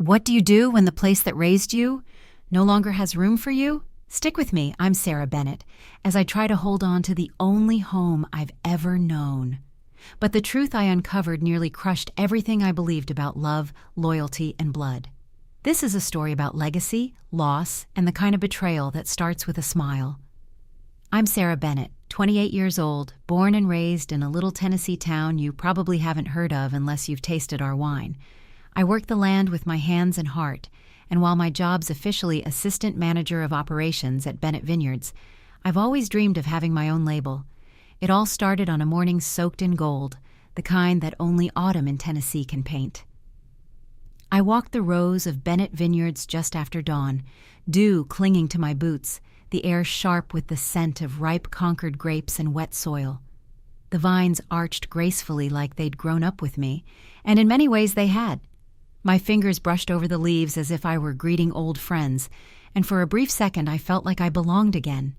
What do you do when the place that raised you no longer has room for you? Stick with me, I'm Sarah Bennett, as I try to hold on to the only home I've ever known. But the truth I uncovered nearly crushed everything I believed about love, loyalty, and blood. This is a story about legacy, loss, and the kind of betrayal that starts with a smile. I'm Sarah Bennett, 28 years old, born and raised in a little Tennessee town you probably haven't heard of unless you've tasted our wine. I work the land with my hands and heart, and while my job's officially Assistant Manager of Operations at Bennett Vineyards, I've always dreamed of having my own label. It all started on a morning soaked in gold, the kind that only autumn in Tennessee can paint. I walked the rows of Bennett Vineyards just after dawn, dew clinging to my boots, the air sharp with the scent of ripe Concord grapes and wet soil. The vines arched gracefully like they'd grown up with me, and in many ways they had. My fingers brushed over the leaves as if I were greeting old friends, and for a brief second I felt like I belonged again.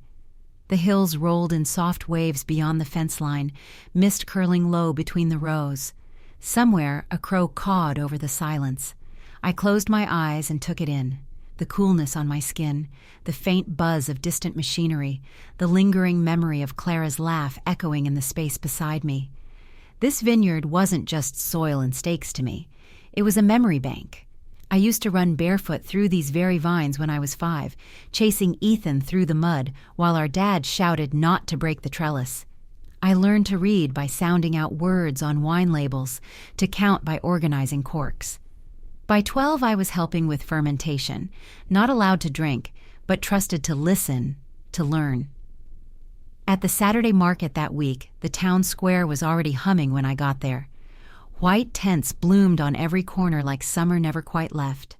The hills rolled in soft waves beyond the fence line, mist curling low between the rows. Somewhere a crow cawed over the silence. I closed my eyes and took it in. The coolness on my skin, the faint buzz of distant machinery, the lingering memory of Clara's laugh echoing in the space beside me. This vineyard wasn't just soil and stakes to me. It was a memory bank. I used to run barefoot through these very vines when I was 5, chasing Ethan through the mud while our dad shouted not to break the trellis. I learned to read by sounding out words on wine labels, to count by organizing corks. By 12, I was helping with fermentation, not allowed to drink, but trusted to listen, to learn. At the Saturday market that week, the town square was already humming when I got there. White tents bloomed on every corner like summer never quite left.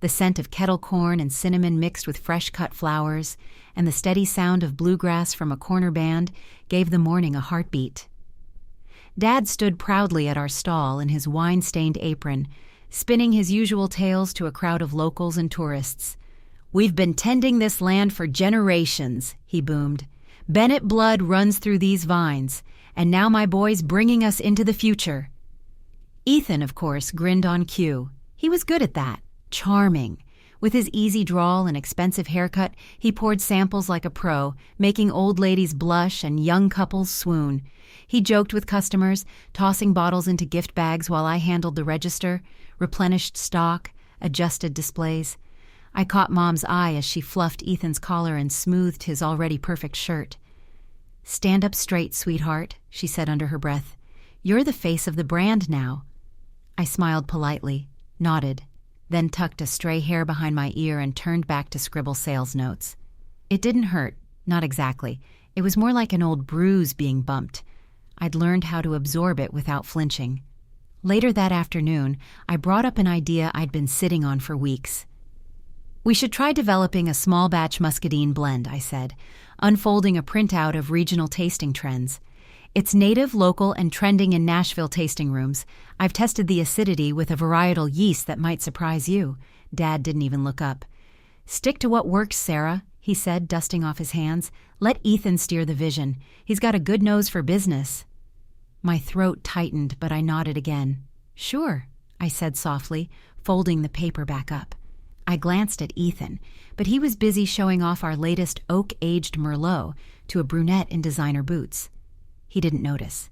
The scent of kettle corn and cinnamon mixed with fresh-cut flowers, and the steady sound of bluegrass from a corner band gave the morning a heartbeat. Dad stood proudly at our stall in his wine-stained apron, spinning his usual tales to a crowd of locals and tourists. "We've been tending this land for generations," he boomed. "Bennett blood runs through these vines, and now my boy's bringing us into the future." Ethan, of course, grinned on cue. He was good at that. Charming. With his easy drawl and expensive haircut, he poured samples like a pro, making old ladies blush and young couples swoon. He joked with customers, tossing bottles into gift bags while I handled the register, replenished stock, adjusted displays. I caught Mom's eye as she fluffed Ethan's collar and smoothed his already perfect shirt. "Stand up straight, sweetheart," she said under her breath. "You're the face of the brand now." I smiled politely, nodded, then tucked a stray hair behind my ear and turned back to scribble sales notes. It didn't hurt, not exactly. It was more like an old bruise being bumped. I'd learned how to absorb it without flinching. Later that afternoon, I brought up an idea I'd been sitting on for weeks. "We should try developing a small batch muscadine blend," I said, unfolding a printout of regional tasting trends. "It's native, local, and trending in Nashville tasting rooms. I've tested the acidity with a varietal yeast that might surprise you." Dad didn't even look up. "Stick to what works, Sarah," he said, dusting off his hands. "Let Ethan steer the vision. He's got a good nose for business." My throat tightened, but I nodded again. "Sure," I said softly, folding the paper back up. I glanced at Ethan, but he was busy showing off our latest oak-aged Merlot to a brunette in designer boots. He didn't notice.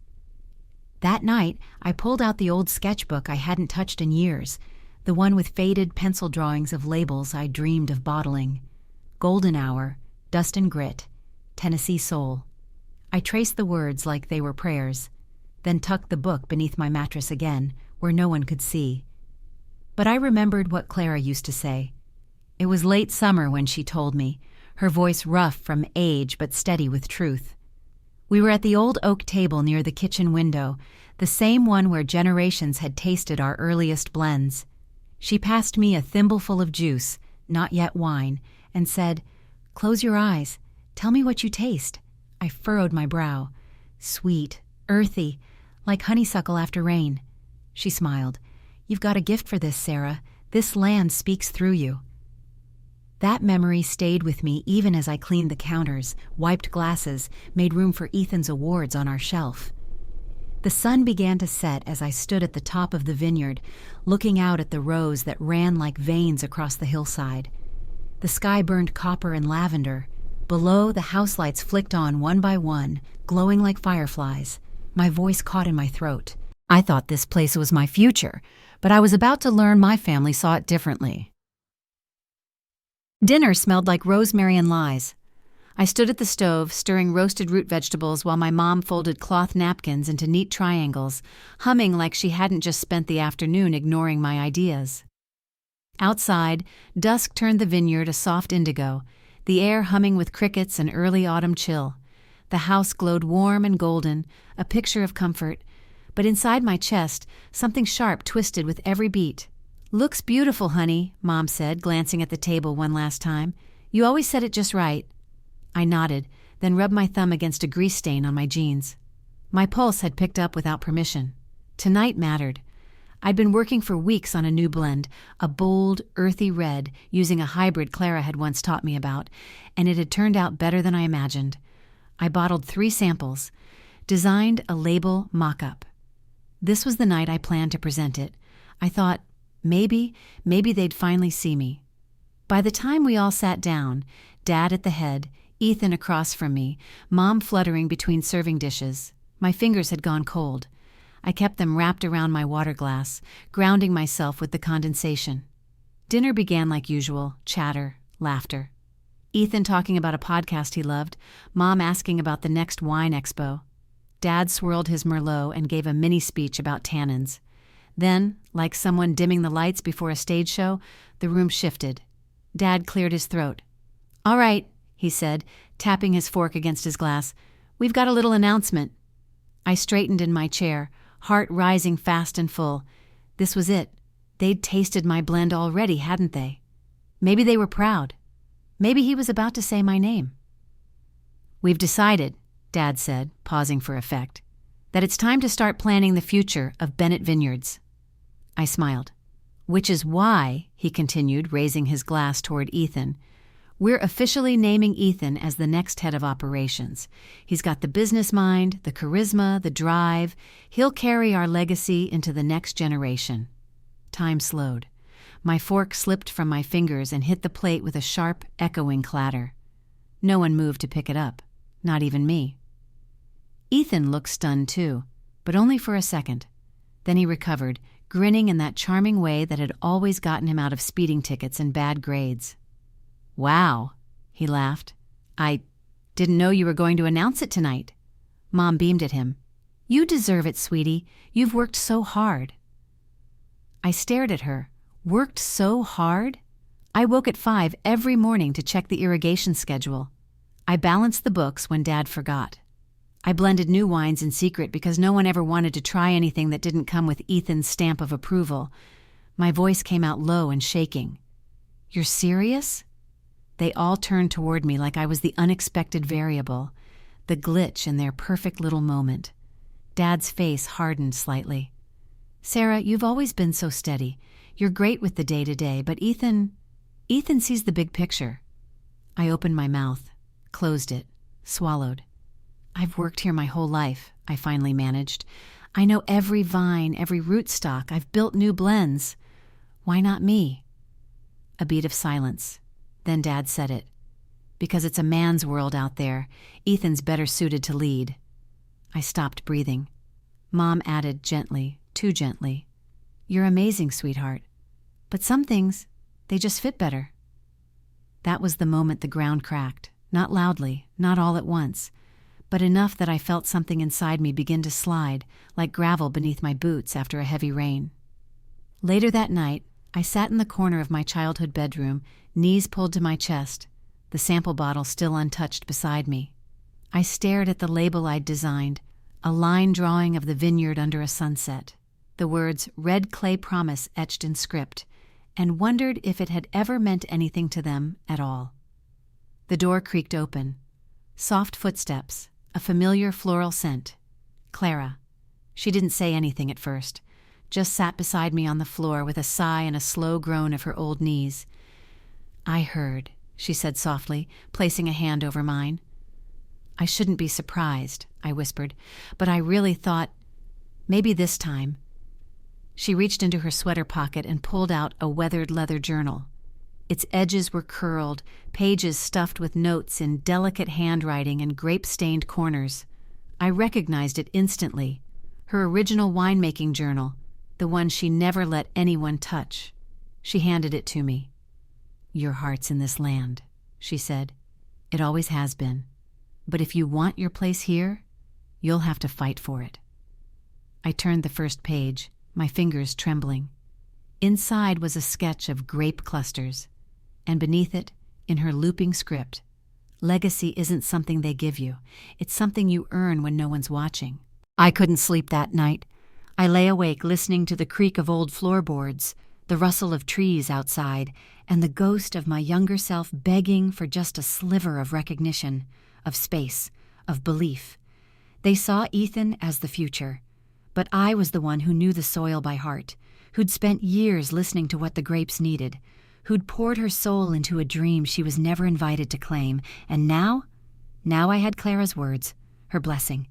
That night, I pulled out the old sketchbook I hadn't touched in years, the one with faded pencil drawings of labels I dreamed of bottling. Golden Hour, Dust and Grit, Tennessee Soul. I traced the words like they were prayers, then tucked the book beneath my mattress again, where no one could see. But I remembered what Clara used to say. It was late summer when she told me, her voice rough from age but steady with truth. We were at the old oak table near the kitchen window, the same one where generations had tasted our earliest blends. She passed me a thimbleful of juice, not yet wine, and said, "Close your eyes. Tell me what you taste." I furrowed my brow. "Sweet, earthy, like honeysuckle after rain." She smiled. "You've got a gift for this, Sarah. This land speaks through you." That memory stayed with me even as I cleaned the counters, wiped glasses, made room for Ethan's awards on our shelf. The sun began to set as I stood at the top of the vineyard, looking out at the rows that ran like veins across the hillside. The sky burned copper and lavender. Below, the house lights flicked on one by one, glowing like fireflies. My voice caught in my throat. I thought this place was my future, but I was about to learn my family saw it differently. Dinner smelled like rosemary and lies. I stood at the stove, stirring roasted root vegetables while my mom folded cloth napkins into neat triangles, humming like she hadn't just spent the afternoon ignoring my ideas. Outside, dusk turned the vineyard a soft indigo, the air humming with crickets and early autumn chill. The house glowed warm and golden, a picture of comfort, but inside my chest, something sharp twisted with every beat. "Looks beautiful, honey," Mom said, glancing at the table one last time. "You always said it just right." I nodded, then rubbed my thumb against a grease stain on my jeans. My pulse had picked up without permission. Tonight mattered. I'd been working for weeks on a new blend, a bold, earthy red, using a hybrid Clara had once taught me about, and it had turned out better than I imagined. I bottled 3 samples, designed a label mock-up. This was the night I planned to present it. I thought, maybe they'd finally see me. By the time we all sat down, Dad at the head, Ethan across from me, Mom fluttering between serving dishes, my fingers had gone cold. I kept them wrapped around my water glass, grounding myself with the condensation. Dinner began like usual, chatter, laughter. Ethan talking about a podcast he loved, Mom asking about the next wine expo. Dad swirled his Merlot and gave a mini speech about tannins. Then, like someone dimming the lights before a stage show, the room shifted. Dad cleared his throat. "All right," he said, tapping his fork against his glass. "We've got a little announcement." I straightened in my chair, heart rising fast and full. This was it. They'd tasted my blend already, hadn't they? Maybe they were proud. Maybe he was about to say my name. "We've decided," Dad said, pausing for effect, "that it's time to start planning the future of Bennett Vineyards." I smiled. "Which is why," he continued, raising his glass toward Ethan, "we're officially naming Ethan as the next head of operations. He's got the business mind, the charisma, the drive. He'll carry our legacy into the next generation." Time slowed. My fork slipped from my fingers and hit the plate with a sharp, echoing clatter. No one moved to pick it up, not even me. Ethan looked stunned too, but only for a second. Then he recovered, grinning in that charming way that had always gotten him out of speeding tickets and bad grades. "Wow," he laughed. "I didn't know you were going to announce it tonight." Mom beamed at him. "You deserve it, sweetie. You've worked so hard." I stared at her. Worked so hard? I woke at 5 every morning to check the irrigation schedule. I balanced the books when Dad forgot. I blended new wines in secret because no one ever wanted to try anything that didn't come with Ethan's stamp of approval. My voice came out low and shaking. "You're serious?" They all turned toward me like I was the unexpected variable, the glitch in their perfect little moment. Dad's face hardened slightly. "Sarah, you've always been so steady. You're great with the day-to-day, but Ethan sees the big picture." I opened my mouth, closed it, swallowed. "I've worked here my whole life," I finally managed. "I know every vine, every rootstock. I've built new blends. Why not me?" A beat of silence. Then Dad said it. "Because it's a man's world out there. Ethan's better suited to lead." I stopped breathing. Mom added gently, too gently, "You're amazing, sweetheart. But some things, they just fit better." That was the moment the ground cracked. Not loudly, not all at once, but enough that I felt something inside me begin to slide, like gravel beneath my boots after a heavy rain. Later that night, I sat in the corner of my childhood bedroom, knees pulled to my chest, the sample bottle still untouched beside me. I stared at the label I'd designed, a line drawing of the vineyard under a sunset, the words "Red Clay Promise" etched in script, and wondered if it had ever meant anything to them at all. The door creaked open. Soft footsteps, a familiar floral scent. Clara. She didn't say anything at first, just sat beside me on the floor with a sigh and a slow groan of her old knees. "I heard," she said softly, placing a hand over mine. "I shouldn't be surprised," I whispered, "but I really thought Maybe this time. She reached into her sweater pocket and pulled out a weathered leather journal. Its edges were curled, pages stuffed with notes in delicate handwriting and grape-stained corners. I recognized it instantly. Her original winemaking journal, the one she never let anyone touch. She handed it to me. "Your heart's in this land," she said. "It always has been. But if you want your place here, you'll have to fight for it." I turned the first page, my fingers trembling. Inside was a sketch of grape clusters, and beneath it, in her looping script, "Legacy isn't something they give you. It's something you earn when no one's watching." I couldn't sleep that night. I lay awake listening to the creak of old floorboards, the rustle of trees outside, and the ghost of my younger self begging for just a sliver of recognition, of space, of belief. They saw Ethan as the future, but I was the one who knew the soil by heart, who'd spent years listening to what the grapes needed, who'd poured her soul into a dream she was never invited to claim, and now I had Clara's words, her blessing.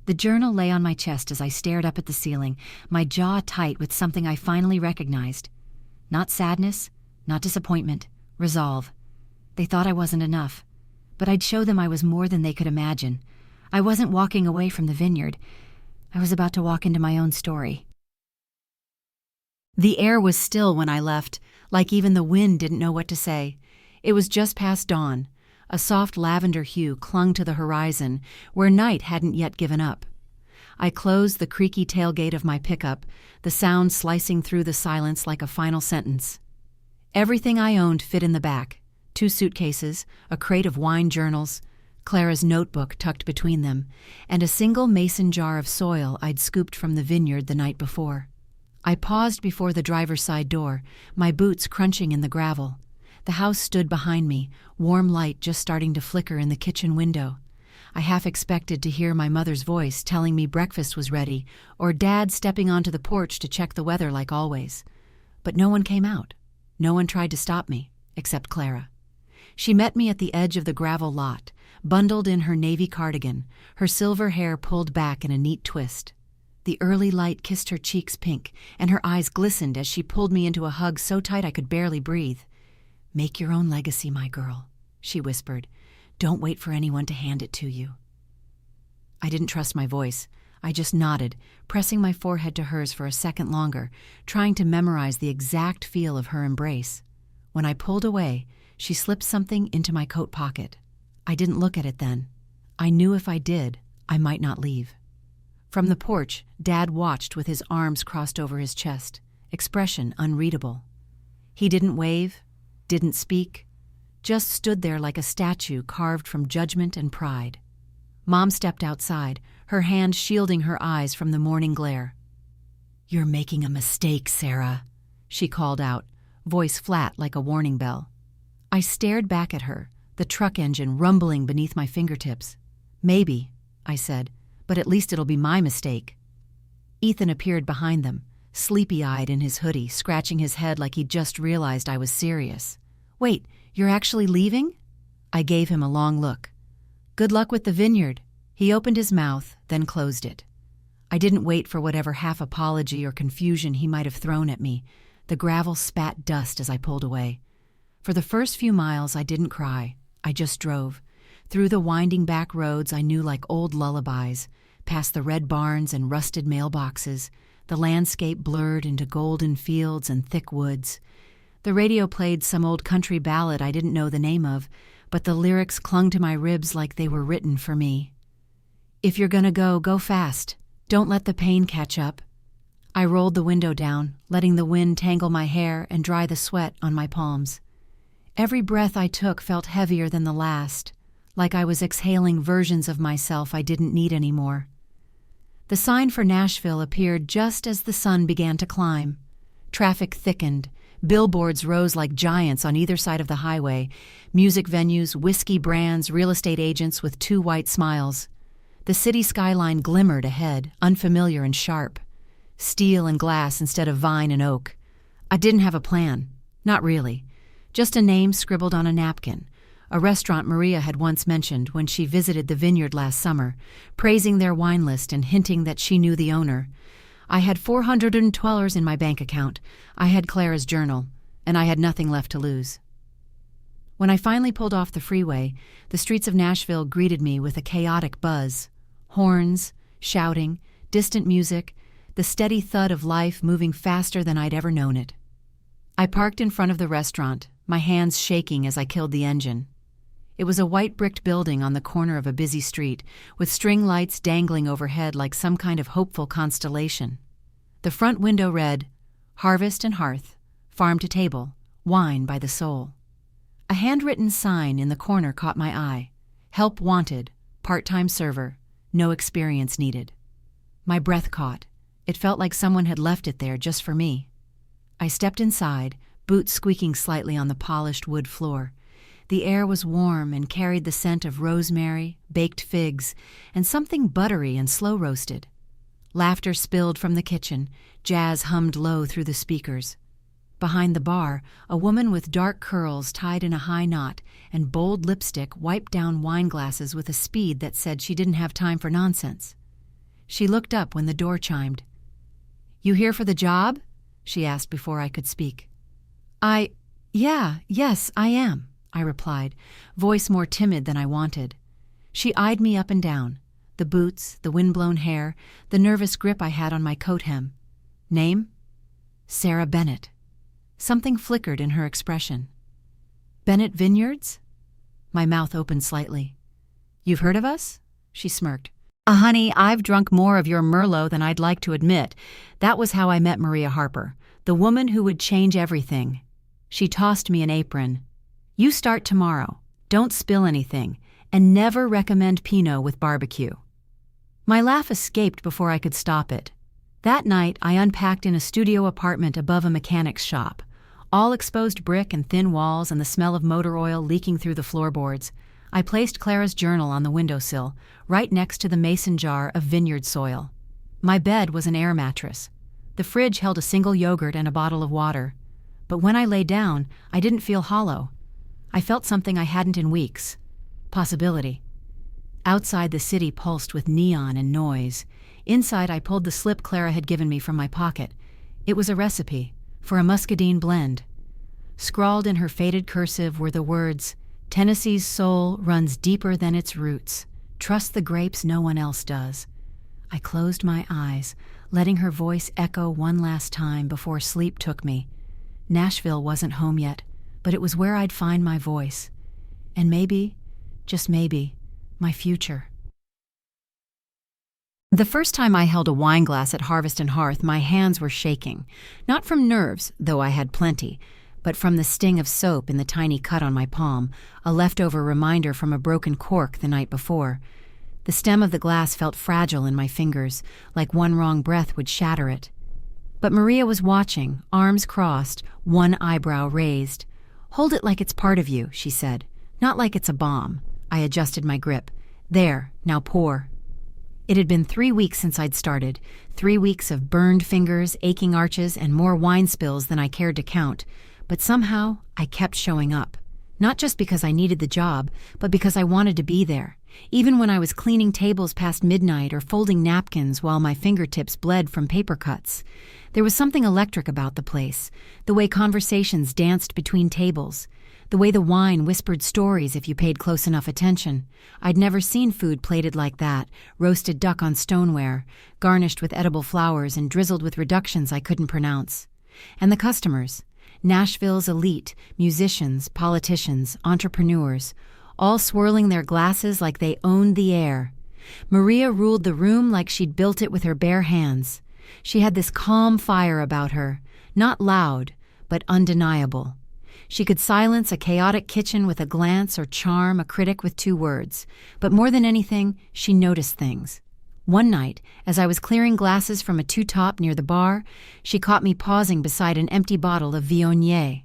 The journal lay on my chest as I stared up at the ceiling, my jaw tight with something I finally recognized. Not sadness, not disappointment, resolve. They thought I wasn't enough, but I'd show them I was more than they could imagine. I wasn't walking away from the vineyard. I was about to walk into my own story. The air was still when I left, like even the wind didn't know what to say. It was just past dawn. A soft lavender hue clung to the horizon, where night hadn't yet given up. I closed the creaky tailgate of my pickup, the sound slicing through the silence like a final sentence. Everything I owned fit in the back: 2 suitcases, a crate of wine journals, Clara's notebook tucked between them, and a single mason jar of soil I'd scooped from the vineyard the night before. I paused before the driver's side door, my boots crunching in the gravel. The house stood behind me, warm light just starting to flicker in the kitchen window. I half expected to hear my mother's voice telling me breakfast was ready, or Dad stepping onto the porch to check the weather like always. But no one came out. No one tried to stop me, except Clara. She met me at the edge of the gravel lot, bundled in her navy cardigan, her silver hair pulled back in a neat twist. The early light kissed her cheeks pink, and her eyes glistened as she pulled me into a hug so tight I could barely breathe. "Make your own legacy, my girl," she whispered. "Don't wait for anyone to hand it to you." I didn't trust my voice. I just nodded, pressing my forehead to hers for a second longer, trying to memorize the exact feel of her embrace. When I pulled away, she slipped something into my coat pocket. I didn't look at it then. I knew if I did, I might not leave. From the porch, Dad watched with his arms crossed over his chest, expression unreadable. He didn't wave, didn't speak, just stood there like a statue carved from judgment and pride. Mom stepped outside, her hand shielding her eyes from the morning glare. "You're making a mistake, Sarah," she called out, voice flat like a warning bell. I stared back at her, the truck engine rumbling beneath my fingertips. "Maybe," I said, "but at least it'll be my mistake." Ethan appeared behind them, sleepy-eyed in his hoodie, scratching his head like he'd just realized I was serious. "Wait, you're actually leaving?" I gave him a long look. "Good luck with the vineyard." He opened his mouth, then closed it. I didn't wait for whatever half apology or confusion he might have thrown at me. The gravel spat dust as I pulled away. For the first few miles, I didn't cry. I just drove. Through the winding back roads I knew like old lullabies, past the red barns and rusted mailboxes, the landscape blurred into golden fields and thick woods. The radio played some old country ballad I didn't know the name of, but the lyrics clung to my ribs like they were written for me. "If you're gonna go, go fast. Don't let the pain catch up." I rolled the window down, letting the wind tangle my hair and dry the sweat on my palms. Every breath I took felt heavier than the last, like I was exhaling versions of myself I didn't need anymore. The sign for Nashville appeared just as the sun began to climb. Traffic thickened. Billboards rose like giants on either side of the highway, music venues, whiskey brands, real estate agents with 2 white smiles. The city skyline glimmered ahead, unfamiliar and sharp. Steel and glass instead of vine and oak. I didn't have a plan. Not really. Just a name scribbled on a napkin. a restaurant Maria had once mentioned when she visited the Vineyard last summer, praising their wine list and hinting that she knew the owner. I had $412 in my bank account, I had Clara's journal, and I had nothing left to lose. When I finally pulled off the freeway, the streets of Nashville greeted me with a chaotic buzz. Horns, shouting, distant music, the steady thud of life moving faster than I'd ever known it. I parked in front of the restaurant, my hands shaking as I killed the engine. It was a white bricked building on the corner of a busy street, with string lights dangling overhead like some kind of hopeful constellation. The front window read, "Harvest and Hearth, Farm to Table, Wine by the Soul." A handwritten sign in the corner caught my eye. "Help wanted, part-time server, no experience needed." My breath caught. It felt like someone had left it there just for me. I stepped inside, boots squeaking slightly on the polished wood floor. The air was warm and carried the scent of rosemary, baked figs, and something buttery and slow-roasted. Laughter spilled from the kitchen, jazz hummed low through the speakers. Behind the bar, a woman with dark curls tied in a high knot and bold lipstick wiped down wine glasses with a speed that said she didn't have time for nonsense. She looked up when the door chimed. "You here for the job?" she asked before I could speak. Yes, I am," I replied, voice more timid than I wanted. She eyed me up and down, the boots, the wind-blown hair, the nervous grip I had on my coat hem. "Name?" "Sarah Bennett." Something flickered in her expression. "Bennett Vineyards?" My mouth opened slightly. "You've heard of us?" She smirked. Honey, I've drunk more of your Merlot than I'd like to admit. That was how I met Maria Harper, the woman who would change everything." She tossed me an apron. "You start tomorrow. Don't spill anything. And never recommend Pinot with barbecue." My laugh escaped before I could stop it. That night, I unpacked in a studio apartment above a mechanic's shop. All exposed brick and thin walls and the smell of motor oil leaking through the floorboards. I placed Clara's journal on the windowsill, right next to the mason jar of vineyard soil. My bed was an air mattress. The fridge held a single yogurt and a bottle of water. But when I lay down, I didn't feel hollow. I felt something I hadn't in weeks. Possibility. Outside, the city pulsed with neon and noise. Inside, I pulled the slip Clara had given me from my pocket. It was a recipe for a muscadine blend. Scrawled in her faded cursive were the words, "Tennessee's soul runs deeper than its roots. Trust the grapes no one else does." I closed my eyes, letting her voice echo one last time before sleep took me. Nashville wasn't home yet, but it was where I'd find my voice. And maybe, just maybe, my future. The first time I held a wine glass at Harvest and Hearth, my hands were shaking. Not from nerves, though I had plenty, but from the sting of soap in the tiny cut on my palm, a leftover reminder from a broken cork the night before. The stem of the glass felt fragile in my fingers, like one wrong breath would shatter it. But Maria was watching, arms crossed, one eyebrow raised. "Hold it like it's part of you," she said. "Not like it's a bomb." I adjusted my grip. "There, now pour." It had been 3 weeks since I'd started, 3 weeks of burned fingers, aching arches, and more wine spills than I cared to count. But somehow, I kept showing up. Not just because I needed the job, but because I wanted to be there. Even when I was cleaning tables past midnight or folding napkins while my fingertips bled from paper cuts. There was something electric about the place, the way conversations danced between tables, the way the wine whispered stories if you paid close enough attention. I'd never seen food plated like that, roasted duck on stoneware, garnished with edible flowers and drizzled with reductions I couldn't pronounce. And the customers, Nashville's elite, musicians, politicians, entrepreneurs, all swirling their glasses like they owned the air. Maria ruled the room like she'd built it with her bare hands. She had this calm fire about her, not loud, but undeniable. She could silence a chaotic kitchen with a glance or charm a critic with 2 words. But more than anything, she noticed things. One night, as I was clearing glasses from a 2-top near the bar, she caught me pausing beside an empty bottle of Viognier.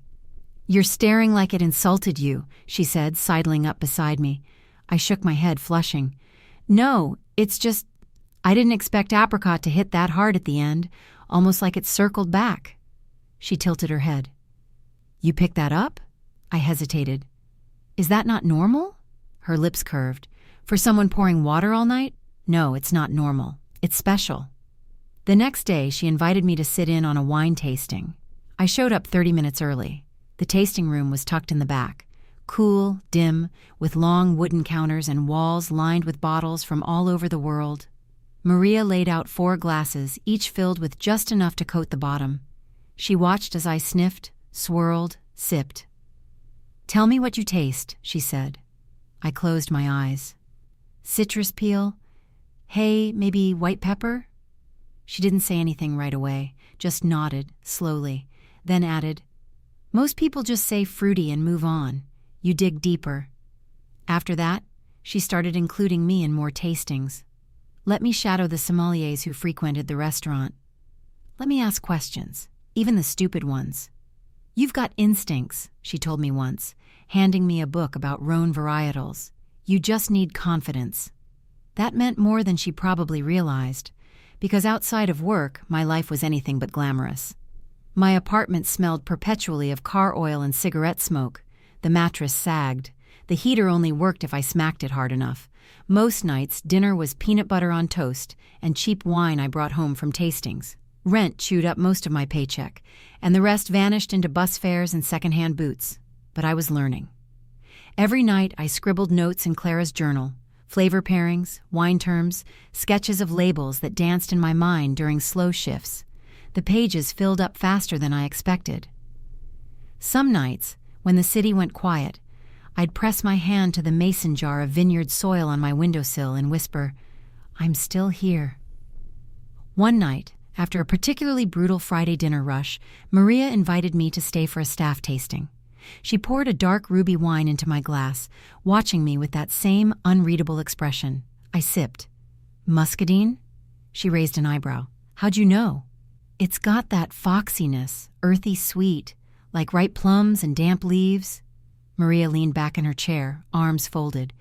"You're staring like it insulted you," she said, sidling up beside me. I shook my head, flushing. "No, it's just, I didn't expect apricot to hit that hard at the end, almost like it circled back." She tilted her head. "You picked that up?" I hesitated. Is that not normal? Her lips curved. For someone pouring water all night? No, it's not normal. It's special. The next day, she invited me to sit in on a wine tasting. I showed up 30 minutes early. The tasting room was tucked in the back. Cool, dim, with long wooden counters and walls lined with bottles from all over the world. Maria laid out 4 glasses, each filled with just enough to coat the bottom. She watched as I sniffed, swirled, sipped. "Tell me what you taste," she said. I closed my eyes. Citrus peel? Hay, maybe white pepper? She didn't say anything right away, just nodded, slowly, then added, "Most people just say fruity and move on. You dig deeper." After that, she started including me in more tastings. Let me shadow the sommeliers who frequented the restaurant. Let me ask questions, even the stupid ones. "You've got instincts," she told me once, handing me a book about Rhone varietals. "You just need confidence." That meant more than she probably realized, because outside of work, my life was anything but glamorous. My apartment smelled perpetually of car oil and cigarette smoke. The mattress sagged. The heater only worked if I smacked it hard enough. Most nights, dinner was peanut butter on toast and cheap wine I brought home from tastings. Rent chewed up most of my paycheck, and the rest vanished into bus fares and secondhand boots. But I was learning. Every night, I scribbled notes in Clara's journal, flavor pairings, wine terms, sketches of labels that danced in my mind during slow shifts. The pages filled up faster than I expected. Some nights, when the city went quiet, I'd press my hand to the mason jar of Vineyards soil on my windowsill and whisper, "I'm still here." One night, after a particularly brutal Friday dinner rush, Maria invited me to stay for a staff tasting. She poured a dark ruby wine into my glass, watching me with that same unreadable expression. I sipped. "Muscadine?" She raised an eyebrow. "How'd you know?" "It's got that foxiness, earthy sweet, like ripe plums and damp leaves." Maria leaned back in her chair, arms folded.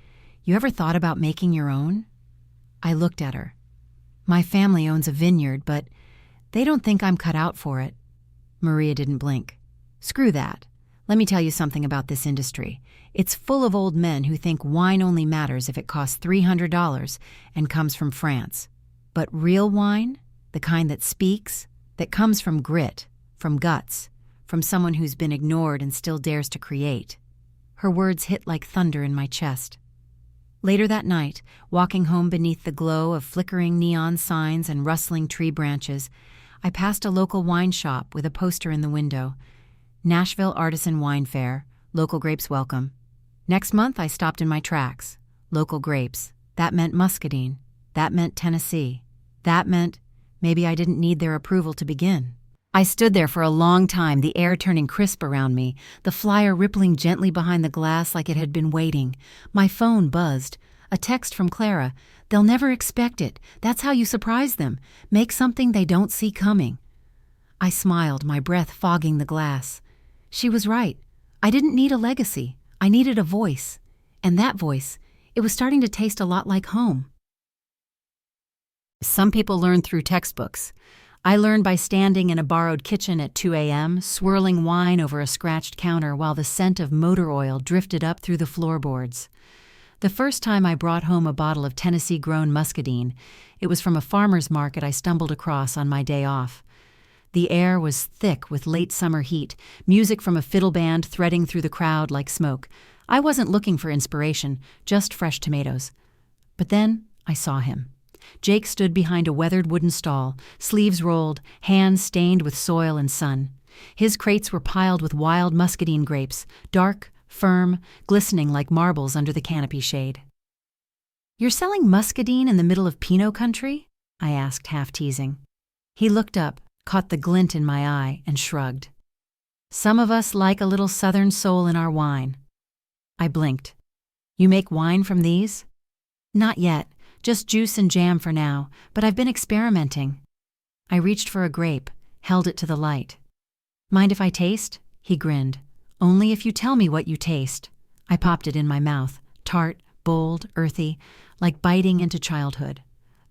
"You ever thought about making your own?" I looked at her. "My family owns a vineyard, but they don't think I'm cut out for it." Maria didn't blink. "Screw that. Let me tell you something about this industry. It's full of old men who think wine only matters if it costs $300 and comes from France. But real wine, the kind that speaks, that comes from grit, from guts, from someone who's been ignored and still dares to create." Her words hit like thunder in my chest. Later that night, walking home beneath the glow of flickering neon signs and rustling tree branches, I passed a local wine shop with a poster in the window. Nashville Artisan Wine Fair, local grapes welcome. Next month, I stopped in my tracks. Local grapes. That meant muscadine. That meant Tennessee. That meant maybe I didn't need their approval to begin. I stood there for a long time, the air turning crisp around me, the flyer rippling gently behind the glass like it had been waiting. My phone buzzed. A text from Clara. "They'll never expect it. That's how you surprise them. Make something they don't see coming." I smiled, my breath fogging the glass. She was right. I didn't need a legacy. I needed a voice. And that voice, it was starting to taste a lot like home. Some people learn through textbooks. I learned by standing in a borrowed kitchen at 2 a.m., swirling wine over a scratched counter while the scent of motor oil drifted up through the floorboards. The first time I brought home a bottle of Tennessee-grown muscadine, it was from a farmer's market I stumbled across on my day off. The air was thick with late summer heat, music from a fiddle band threading through the crowd like smoke. I wasn't looking for inspiration, just fresh tomatoes. But then I saw him. Jake stood behind a weathered wooden stall, sleeves rolled, hands stained with soil and sun. His crates were piled with wild muscadine grapes, dark, firm, glistening like marbles under the canopy shade. "You're selling muscadine in the middle of Pinot country?" I asked, half teasing. He looked up, caught the glint in my eye, and shrugged. "Some of us like a little southern soul in our wine." I blinked. "You make wine from these?" "Not yet. Just juice and jam for now, but I've been experimenting." I reached for a grape, held it to the light. "Mind if I taste?" He grinned. "Only if you tell me what you taste." I popped it in my mouth, tart, bold, earthy, like biting into childhood.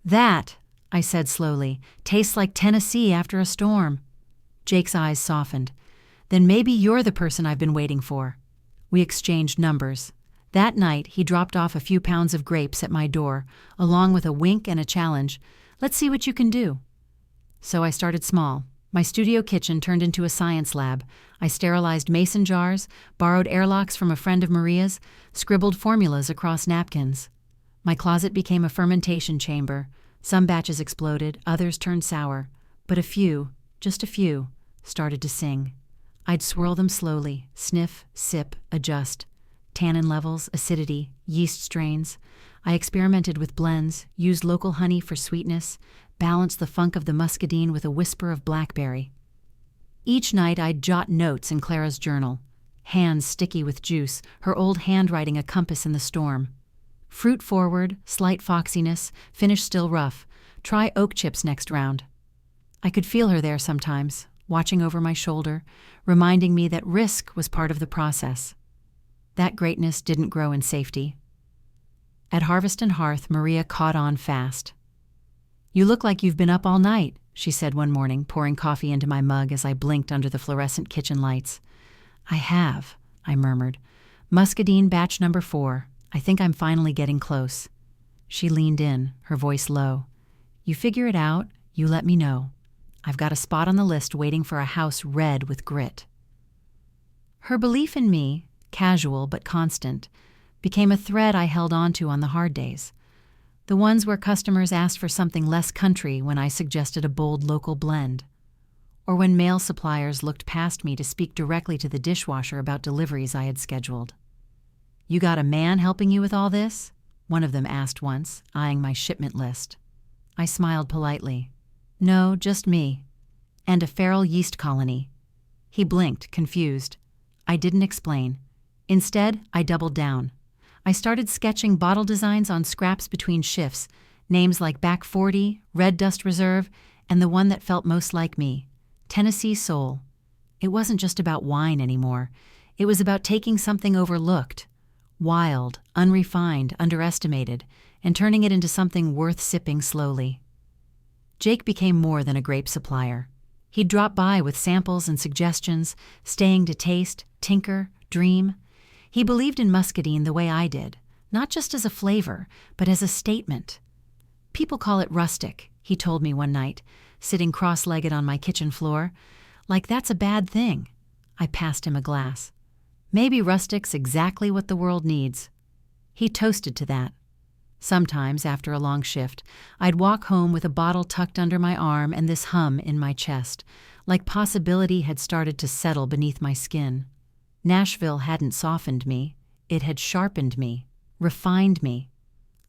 "That," I said slowly, "tastes like Tennessee after a storm." Jake's eyes softened. "Then maybe you're the person I've been waiting for." We exchanged numbers. That night, he dropped off a few pounds of grapes at my door, along with a wink and a challenge. Let's see what you can do. So I started small. My studio kitchen turned into a science lab. I sterilized mason jars, borrowed airlocks from a friend of Maria's, scribbled formulas across napkins. My closet became a fermentation chamber. Some batches exploded, others turned sour. But a few, just a few, started to sing. I'd swirl them slowly, sniff, sip, adjust. Tannin levels, acidity, yeast strains. I experimented with blends, used local honey for sweetness, balanced the funk of the muscadine with a whisper of blackberry. Each night I'd jot notes in Clara's journal, hands sticky with juice, her old handwriting a compass in the storm. Fruit forward, slight foxiness, finish still rough. Try oak chips next round. I could feel her there sometimes, watching over my shoulder, reminding me that risk was part of the process. That greatness didn't grow in safety. At Harvest and Hearth, Maria caught on fast. "You look like you've been up all night," she said one morning, pouring coffee into my mug as I blinked under the fluorescent kitchen lights. "I have," I murmured. "Muscadine batch number 4. I think I'm finally getting close." She leaned in, her voice low. "You figure it out, you let me know. I've got a spot on the list waiting for a house red with grit." Her belief in me, casual but constant, became a thread I held onto on the hard days. The ones where customers asked for something less country when I suggested a bold local blend. Or when mail suppliers looked past me to speak directly to the dishwasher about deliveries I had scheduled. "You got a man helping you with all this?" one of them asked once, eyeing my shipment list. I smiled politely. "No, just me. And a feral yeast colony." He blinked, confused. I didn't explain. Instead, I doubled down. I started sketching bottle designs on scraps between shifts, names like Back 40, Red Dust Reserve, and the one that felt most like me, Tennessee Soul. It wasn't just about wine anymore. It was about taking something overlooked, wild, unrefined, underestimated, and turning it into something worth sipping slowly. Jake became more than a grape supplier. He'd drop by with samples and suggestions, staying to taste, tinker, dream. He believed in muscadine the way I did, not just as a flavor, but as a statement. "People call it rustic," he told me one night, sitting cross-legged on my kitchen floor. "Like that's a bad thing." I passed him a glass. "Maybe rustic's exactly what the world needs." He toasted to that. Sometimes, after a long shift, I'd walk home with a bottle tucked under my arm and this hum in my chest, like possibility had started to settle beneath my skin. Nashville hadn't softened me. It had sharpened me, refined me.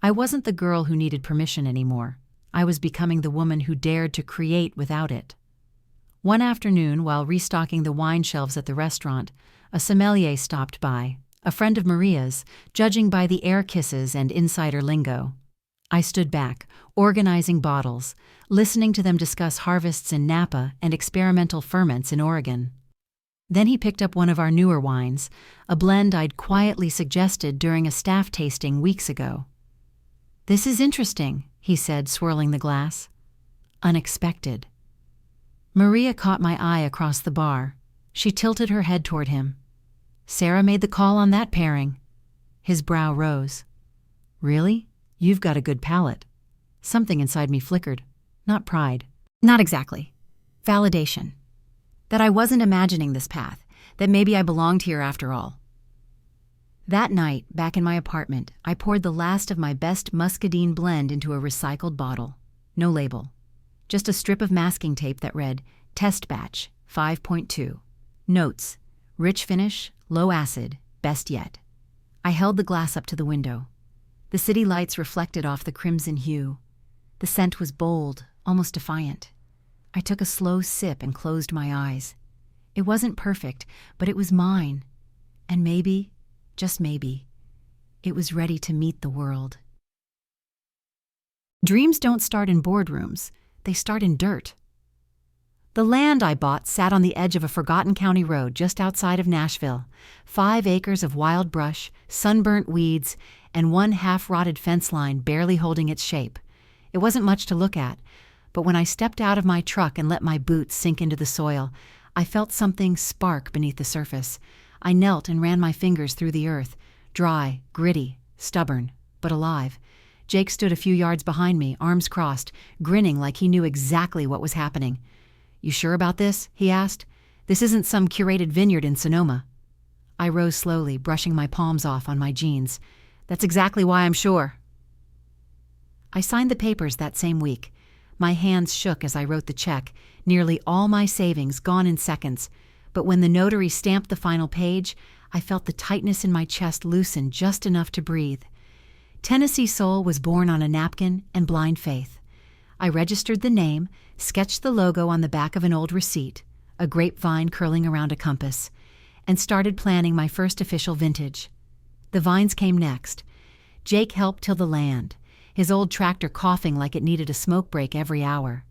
I wasn't the girl who needed permission anymore. I was becoming the woman who dared to create without it. One afternoon, while restocking the wine shelves at the restaurant, a sommelier stopped by, a friend of Maria's, judging by the air kisses and insider lingo. I stood back, organizing bottles, listening to them discuss harvests in Napa and experimental ferments in Oregon. Then he picked up one of our newer wines, a blend I'd quietly suggested during a staff tasting weeks ago. "This is interesting," he said, swirling the glass. "Unexpected." Maria caught my eye across the bar. She tilted her head toward him. "Sarah made the call on that pairing." His brow rose. "Really? You've got a good palate." Something inside me flickered. Not pride. Not exactly. Validation. That I wasn't imagining this path, that maybe I belonged here after all. That night, back in my apartment, I poured the last of my best muscadine blend into a recycled bottle. No label. Just a strip of masking tape that read, "Test Batch, 5.2. Notes, rich finish, low acid, best yet." I held the glass up to the window. The city lights reflected off the crimson hue. The scent was bold, almost defiant. I took a slow sip and closed my eyes. It wasn't perfect, but it was mine. And maybe, just maybe, it was ready to meet the world. Dreams don't start in boardrooms. They start in dirt. The land I bought sat on the edge of a forgotten county road just outside of Nashville. 5 acres of wild brush, sunburnt weeds, and one half-rotted fence line barely holding its shape. It wasn't much to look at, but when I stepped out of my truck and let my boots sink into the soil, I felt something spark beneath the surface. I knelt and ran my fingers through the earth, dry, gritty, stubborn, but alive. Jake stood a few yards behind me, arms crossed, grinning like he knew exactly what was happening. "You sure about this?" he asked. "This isn't some curated vineyard in Sonoma." I rose slowly, brushing my palms off on my jeans. "That's exactly why I'm sure." I signed the papers that same week. My hands shook as I wrote the check, nearly all my savings gone in seconds. But when the notary stamped the final page, I felt the tightness in my chest loosen just enough to breathe. Tennessee Soul was born on a napkin and blind faith. I registered the name, sketched the logo on the back of an old receipt, a grapevine curling around a compass, and started planning my first official vintage. The vines came next. Jake helped till the land, his old tractor coughing like it needed a smoke break every hour.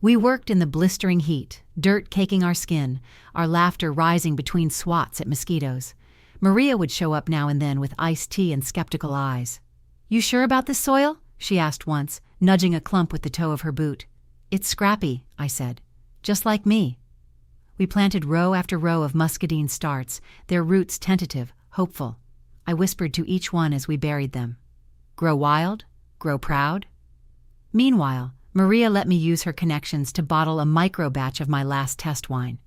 We worked in the blistering heat, dirt caking our skin, our laughter rising between swats at mosquitoes. Maria would show up now and then with iced tea and skeptical eyes. "You sure about this soil?" she asked once, nudging a clump with the toe of her boot. "It's scrappy," I said. "Just like me." We planted row after row of muscadine starts, their roots tentative, hopeful. I whispered to each one as we buried them. "Grow wild, grow proud." Meanwhile, Maria let me use her connections to bottle a micro batch of my last test wine.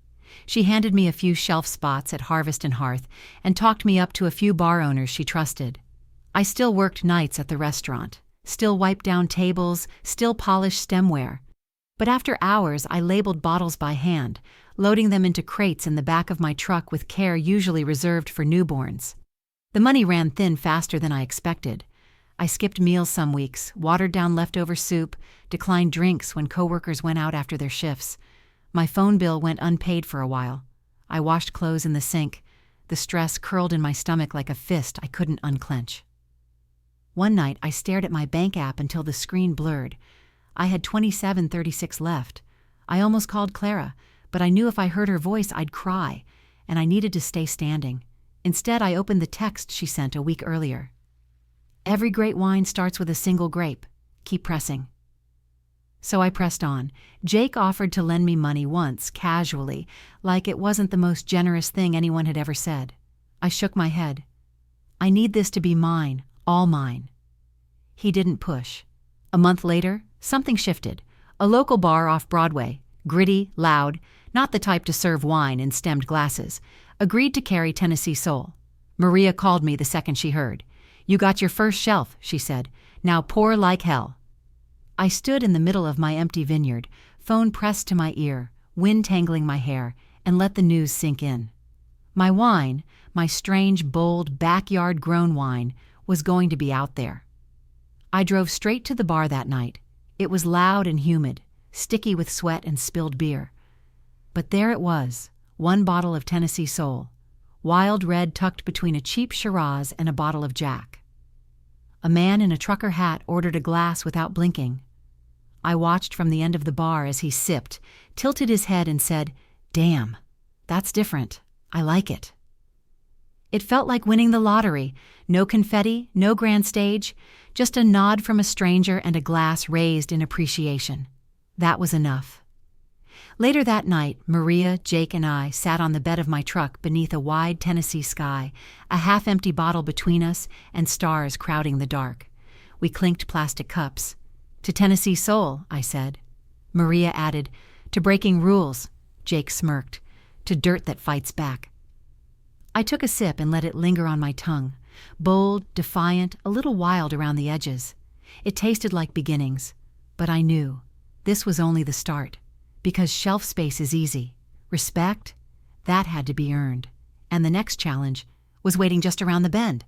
She handed me a few shelf spots at Harvest and Hearth and talked me up to a few bar owners she trusted. I still worked nights at the restaurant, still wiped down tables, still polished stemware. But after hours, I labeled bottles by hand, loading them into crates in the back of my truck with care usually reserved for newborns. The money ran thin faster than I expected. I skipped meals some weeks, watered down leftover soup, declined drinks when coworkers went out after their shifts. My phone bill went unpaid for a while. I washed clothes in the sink. The stress curled in my stomach like a fist I couldn't unclench. One night, I stared at my bank app until the screen blurred. I had $27.36 left. I almost called Clara, but I knew if I heard her voice, I'd cry, and I needed to stay standing. Instead, I opened the text she sent a week earlier. "Every great wine starts with a single grape. Keep pressing." So I pressed on. Jake offered to lend me money once, casually, like it wasn't the most generous thing anyone had ever said. I shook my head. "I need this to be mine, all mine." He didn't push. A month later, something shifted. A local bar off Broadway, gritty, loud, not the type to serve wine in stemmed glasses, agreed to carry Tennessee Soul. Maria called me the second she heard. "You got your first shelf," she said. "Now pour like hell." I stood in the middle of my empty vineyard, phone pressed to my ear, wind tangling my hair, and let the news sink in. My wine, my strange, bold, backyard-grown wine, was going to be out there. I drove straight to the bar that night. It was loud and humid, sticky with sweat and spilled beer. But there it was, one bottle of Tennessee Soul, wild red tucked between a cheap Shiraz and a bottle of Jack. A man in a trucker hat ordered a glass without blinking. I watched from the end of the bar as he sipped, tilted his head and said, "Damn, that's different. I like it." It felt like winning the lottery. No confetti, no grand stage, just a nod from a stranger and a glass raised in appreciation. That was enough. Later that night, Maria, Jake, and I sat on the bed of my truck beneath a wide Tennessee sky, a half-empty bottle between us and stars crowding the dark. We clinked plastic cups. "To Tennessee Soul," I said. Maria added, "To breaking rules." Jake smirked. "To dirt that fights back." I took a sip and let it linger on my tongue. Bold, defiant, a little wild around the edges. It tasted like beginnings. But I knew this was only the start. Because shelf space is easy. Respect? That had to be earned. And the next challenge was waiting just around the bend.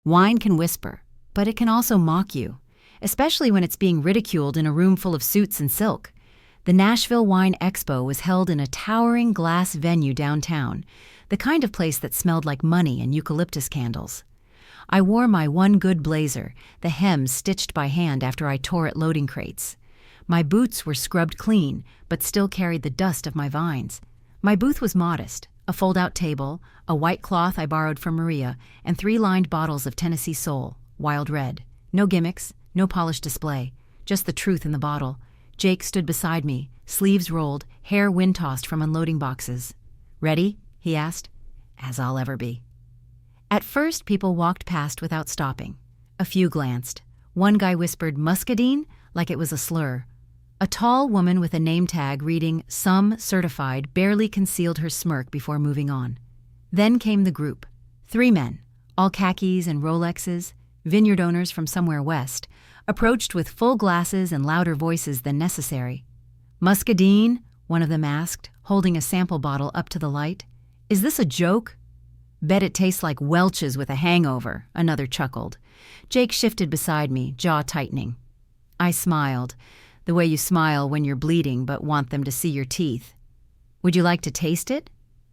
Wine can whisper, but it can also mock you, especially when it's being ridiculed in a room full of suits and silk. The Nashville Wine Expo was held in a towering glass venue downtown, the kind of place that smelled like money and eucalyptus candles. I wore my one good blazer, the hem stitched by hand after I tore at loading crates. My boots were scrubbed clean, but still carried the dust of my vines. My booth was modest, a fold-out table, a white cloth I borrowed from Maria, and 3 lined bottles of Tennessee Soul, wild red. No gimmicks, no polished display, just the truth in the bottle. Jake stood beside me, sleeves rolled, hair wind-tossed from unloading boxes. "Ready?" he asked. As I'll ever be. At first, people walked past without stopping. A few glanced. One guy whispered muscadine like it was a slur. A tall woman with a name tag reading "Some Certified" barely concealed her smirk before moving on. Then came the group. 3 men, all khakis and Rolexes, vineyard owners from somewhere west, approached with full glasses and louder voices than necessary. "Muscadine?" one of them asked, holding a sample bottle up to the light. "Is this a joke?" "Bet it tastes like Welch's with a hangover," another chuckled. Jake shifted beside me, jaw tightening. I smiled, the way you smile when you're bleeding but want them to see your teeth. "Would you like to taste it?"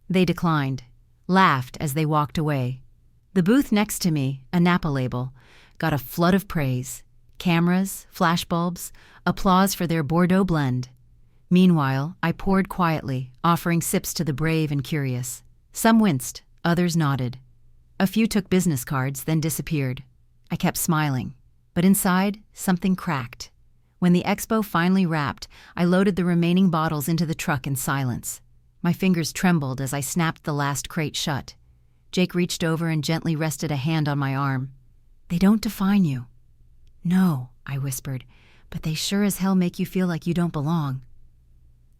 They declined, laughed as they walked away. The booth next to me, a Napa label, got a flood of praise. Cameras, flashbulbs, applause for their Bordeaux blend. Meanwhile, I poured quietly, offering sips to the brave and curious. Some winced, others nodded. A few took business cards, then disappeared. I kept smiling, but inside, something cracked. When the expo finally wrapped, I loaded the remaining bottles into the truck in silence. My fingers trembled as I snapped the last crate shut. Jake reached over and gently rested a hand on my arm. "They don't define you." "No," I whispered, "but they sure as hell make you feel like you don't belong."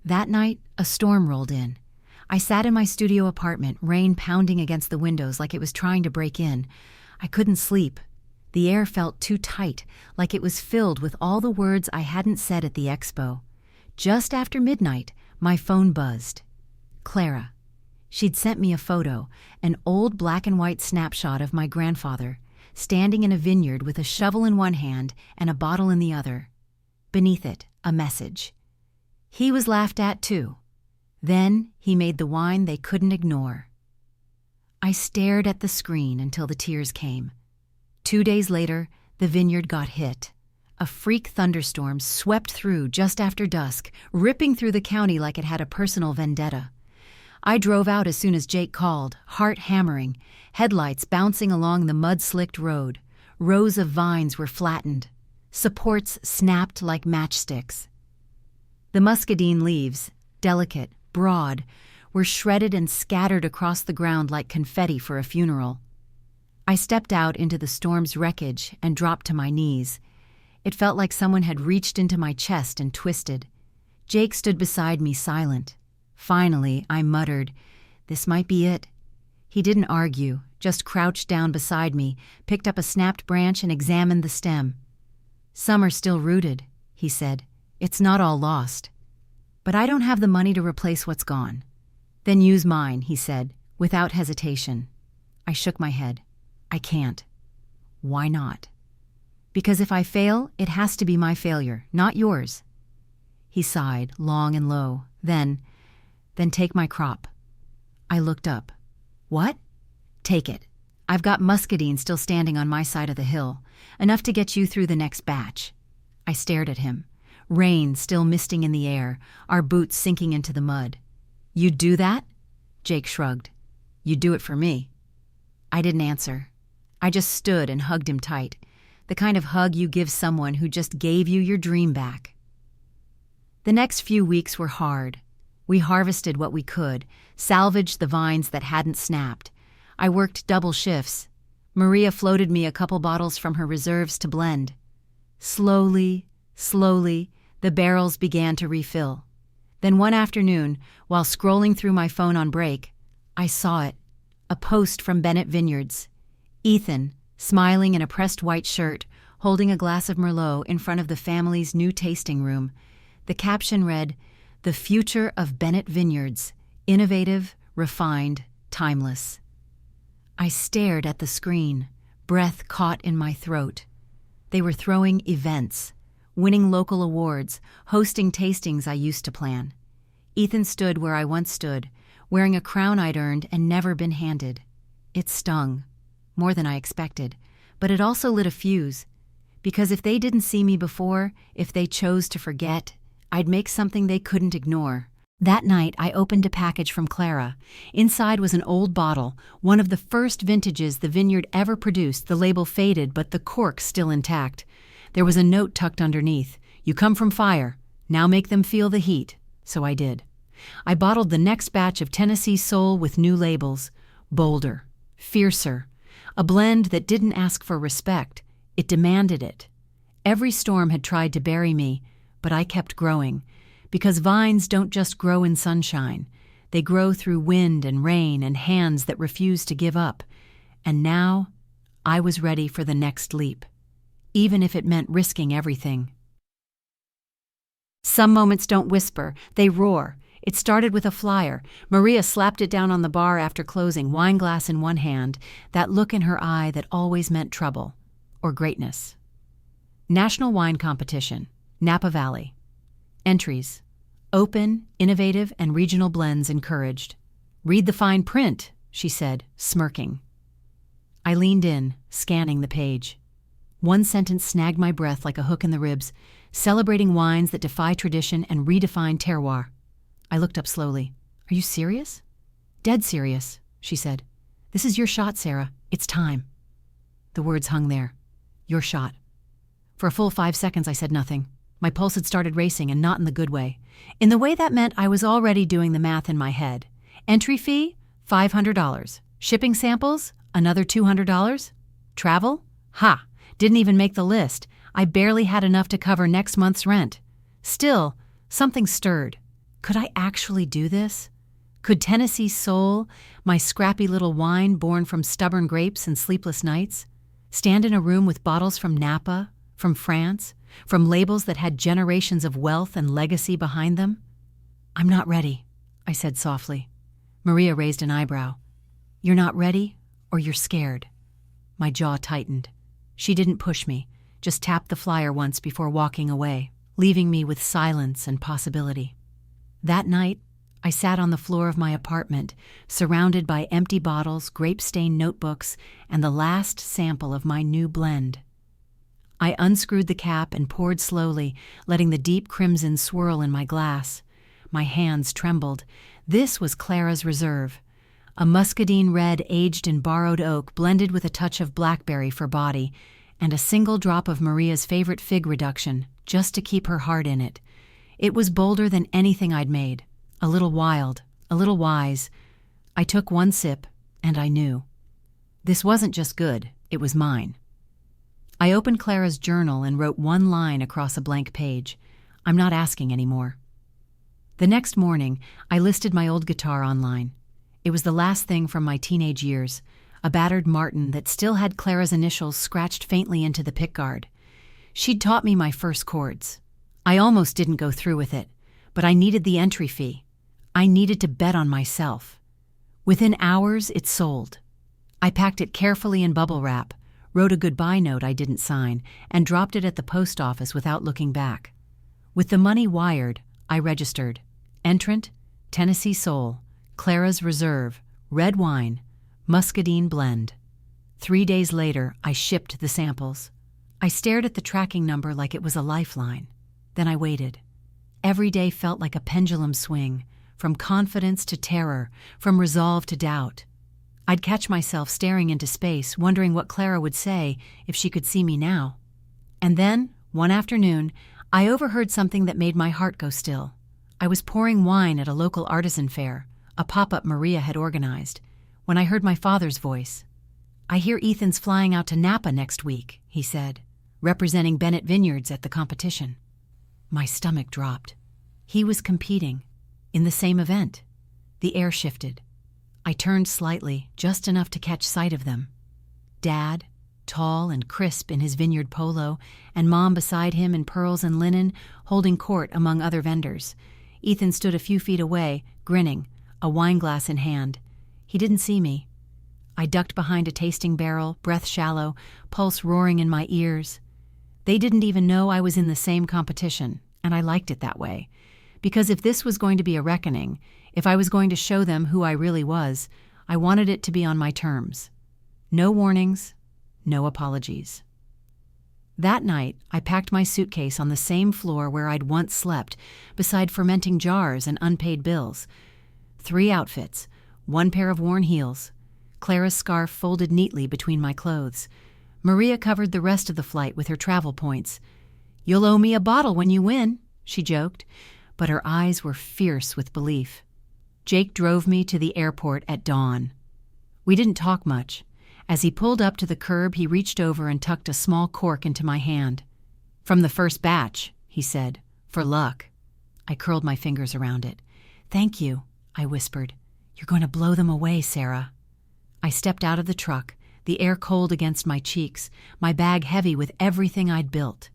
That night, a storm rolled in. I sat in my studio apartment, rain pounding against the windows like it was trying to break in. I couldn't sleep. The air felt too tight, like it was filled with all the words I hadn't said at the expo. Just after midnight, my phone buzzed. Clara. She'd sent me a photo, an old black and white snapshot of my grandfather, standing in a vineyard with a shovel in one hand and a bottle in the other. Beneath it, a message. He was laughed at too. Then he made the wine they couldn't ignore. I stared at the screen until the tears came. 2 days later, the vineyard got hit. A freak thunderstorm swept through just after dusk, ripping through the county like it had a personal vendetta. I drove out as soon as Jake called, heart hammering, headlights bouncing along the mud-slicked road. Rows of vines were flattened. Supports snapped like matchsticks. The muscadine leaves, delicate, broad, were shredded and scattered across the ground like confetti for a funeral. I stepped out into the storm's wreckage and dropped to my knees. It felt like someone had reached into my chest and twisted. Jake stood beside me silent. Finally, I muttered, "This might be it." He didn't argue, just crouched down beside me, picked up a snapped branch and examined the stem. "Some are still rooted," he said. "It's not all lost. But I don't have the money to replace what's gone." "Then use mine," he said, without hesitation. I shook my head. "I can't." "Why not?" "Because if I fail, it has to be my failure, not yours." He sighed, long and low. Then take my crop." I looked up. "What?" "Take it. I've got muscadine still standing on my side of the hill, enough to get you through the next batch." I stared at him. Rain still misting in the air, our boots sinking into the mud. "You'd do that?" Jake shrugged. "You'd do it for me." I didn't answer. I just stood and hugged him tight, the kind of hug you give someone who just gave you your dream back. The next few weeks were hard. We harvested what we could, salvaged the vines that hadn't snapped. I worked double shifts. Maria floated me a couple bottles from her reserves to blend. Slowly, the barrels began to refill. Then one afternoon, while scrolling through my phone on break, I saw it, a post from Bennett Vineyards. Ethan, smiling in a pressed white shirt, holding a glass of Merlot in front of the family's new tasting room. The caption read, "The future of Bennett Vineyards, innovative, refined, timeless." I stared at the screen, breath caught in my throat. They were throwing events, winning local awards, hosting tastings I used to plan. Ethan stood where I once stood, wearing a crown I'd earned and never been handed. It stung, more than I expected, but it also lit a fuse. Because if they didn't see me before, if they chose to forget, I'd make something they couldn't ignore. That night, I opened a package from Clara. Inside was an old bottle, one of the first vintages the vineyard ever produced, the label faded, but the cork still intact. There was a note tucked underneath. "You come from fire. Now make them feel the heat." So I did. I bottled the next batch of Tennessee Soul with new labels, bolder, fiercer, a blend that didn't ask for respect, it demanded it. Every storm had tried to bury me, but I kept growing, because vines don't just grow in sunshine. They grow through wind and rain and hands that refuse to give up. And now, I was ready for the next leap, even if it meant risking everything. Some moments don't whisper, they roar. It started with a flyer. Maria slapped it down on the bar after closing, wine glass in one hand, that look in her eye that always meant trouble, or greatness. National Wine Competition, Napa Valley. Entries: open, innovative, and regional blends encouraged. Read the fine print, she said, smirking. I leaned in, scanning the page. One sentence snagged my breath like a hook in the ribs, celebrating wines that defy tradition and redefine terroir. I looked up slowly. Are you serious? Dead serious, she said. This is your shot, Sarah. It's time. The words hung there. Your shot. For a full 5 seconds, I said nothing. My pulse had started racing, and not in the good way. In the way that meant I was already doing the math in my head. Entry fee, $500. Shipping samples, another $200. Travel? Ha! Didn't even make the list. I barely had enough to cover next month's rent. Still, something stirred. Could I actually do this? Could Tennessee Soul, my scrappy little wine born from stubborn grapes and sleepless nights, stand in a room with bottles from Napa, from France, from labels that had generations of wealth and legacy behind them? I'm not ready, I said softly. Maria raised an eyebrow. You're not ready, or you're scared. My jaw tightened. She didn't push me, just tapped the flyer once before walking away, leaving me with silence and possibility. That night, I sat on the floor of my apartment, surrounded by empty bottles, grape-stained notebooks, and the last sample of my new blend. I unscrewed the cap and poured slowly, letting the deep crimson swirl in my glass. My hands trembled. This was Clara's Reserve, a muscadine red aged in borrowed oak blended with a touch of blackberry for body, and a single drop of Maria's favorite fig reduction, just to keep her heart in it. It was bolder than anything I'd made, a little wild, a little wise. I took one sip, and I knew. This wasn't just good, it was mine. I opened Clara's journal and wrote one line across a blank page. I'm not asking anymore. The next morning, I listed my old guitar online. It was the last thing from my teenage years, a battered Martin that still had Clara's initials scratched faintly into the pickguard. She'd taught me my first chords. I almost didn't go through with it, but I needed the entry fee. I needed to bet on myself. Within hours, it sold. I packed it carefully in bubble wrap, wrote a goodbye note I didn't sign, and dropped it at the post office without looking back. With the money wired, I registered. Entrant, Tennessee Soul, Clara's Reserve, red wine, muscadine blend. 3 days later, I shipped the samples. I stared at the tracking number like it was a lifeline. Then I waited. Every day felt like a pendulum swing, from confidence to terror, from resolve to doubt. I'd catch myself staring into space, wondering what Clara would say if she could see me now. And then, one afternoon, I overheard something that made my heart go still. I was pouring wine at a local artisan fair, a pop-up Maria had organized, when I heard my father's voice. I hear Ethan's flying out to Napa next week, he said, representing Bennett Vineyards at the competition. My stomach dropped. He was competing, in the same event. The air shifted. I turned slightly, just enough to catch sight of them. Dad, tall and crisp in his vineyard polo, and Mom beside him in pearls and linen, holding court among other vendors. Ethan stood a few feet away, grinning, a wine glass in hand. He didn't see me. I ducked behind a tasting barrel, breath shallow, pulse roaring in my ears. They didn't even know I was in the same competition, and I liked it that way. Because if this was going to be a reckoning, if I was going to show them who I really was, I wanted it to be on my terms. No warnings, no apologies. That night, I packed my suitcase on the same floor where I'd once slept, beside fermenting jars and unpaid bills. 3 outfits, 1 pair of worn heels, Clara's scarf folded neatly between my clothes. Maria covered the rest of the flight with her travel points. "You'll owe me a bottle when you win," she joked. but her eyes were fierce with belief. Jake drove me to the airport at dawn. We didn't talk much. As he pulled up to the curb, he reached over and tucked a small cork into my hand. "From the first batch," he said, "for luck." I curled my fingers around it. "Thank you," I whispered. "You're going to blow them away, Sarah." I stepped out of the truck, the air cold against my cheeks, my bag heavy with everything I'd built.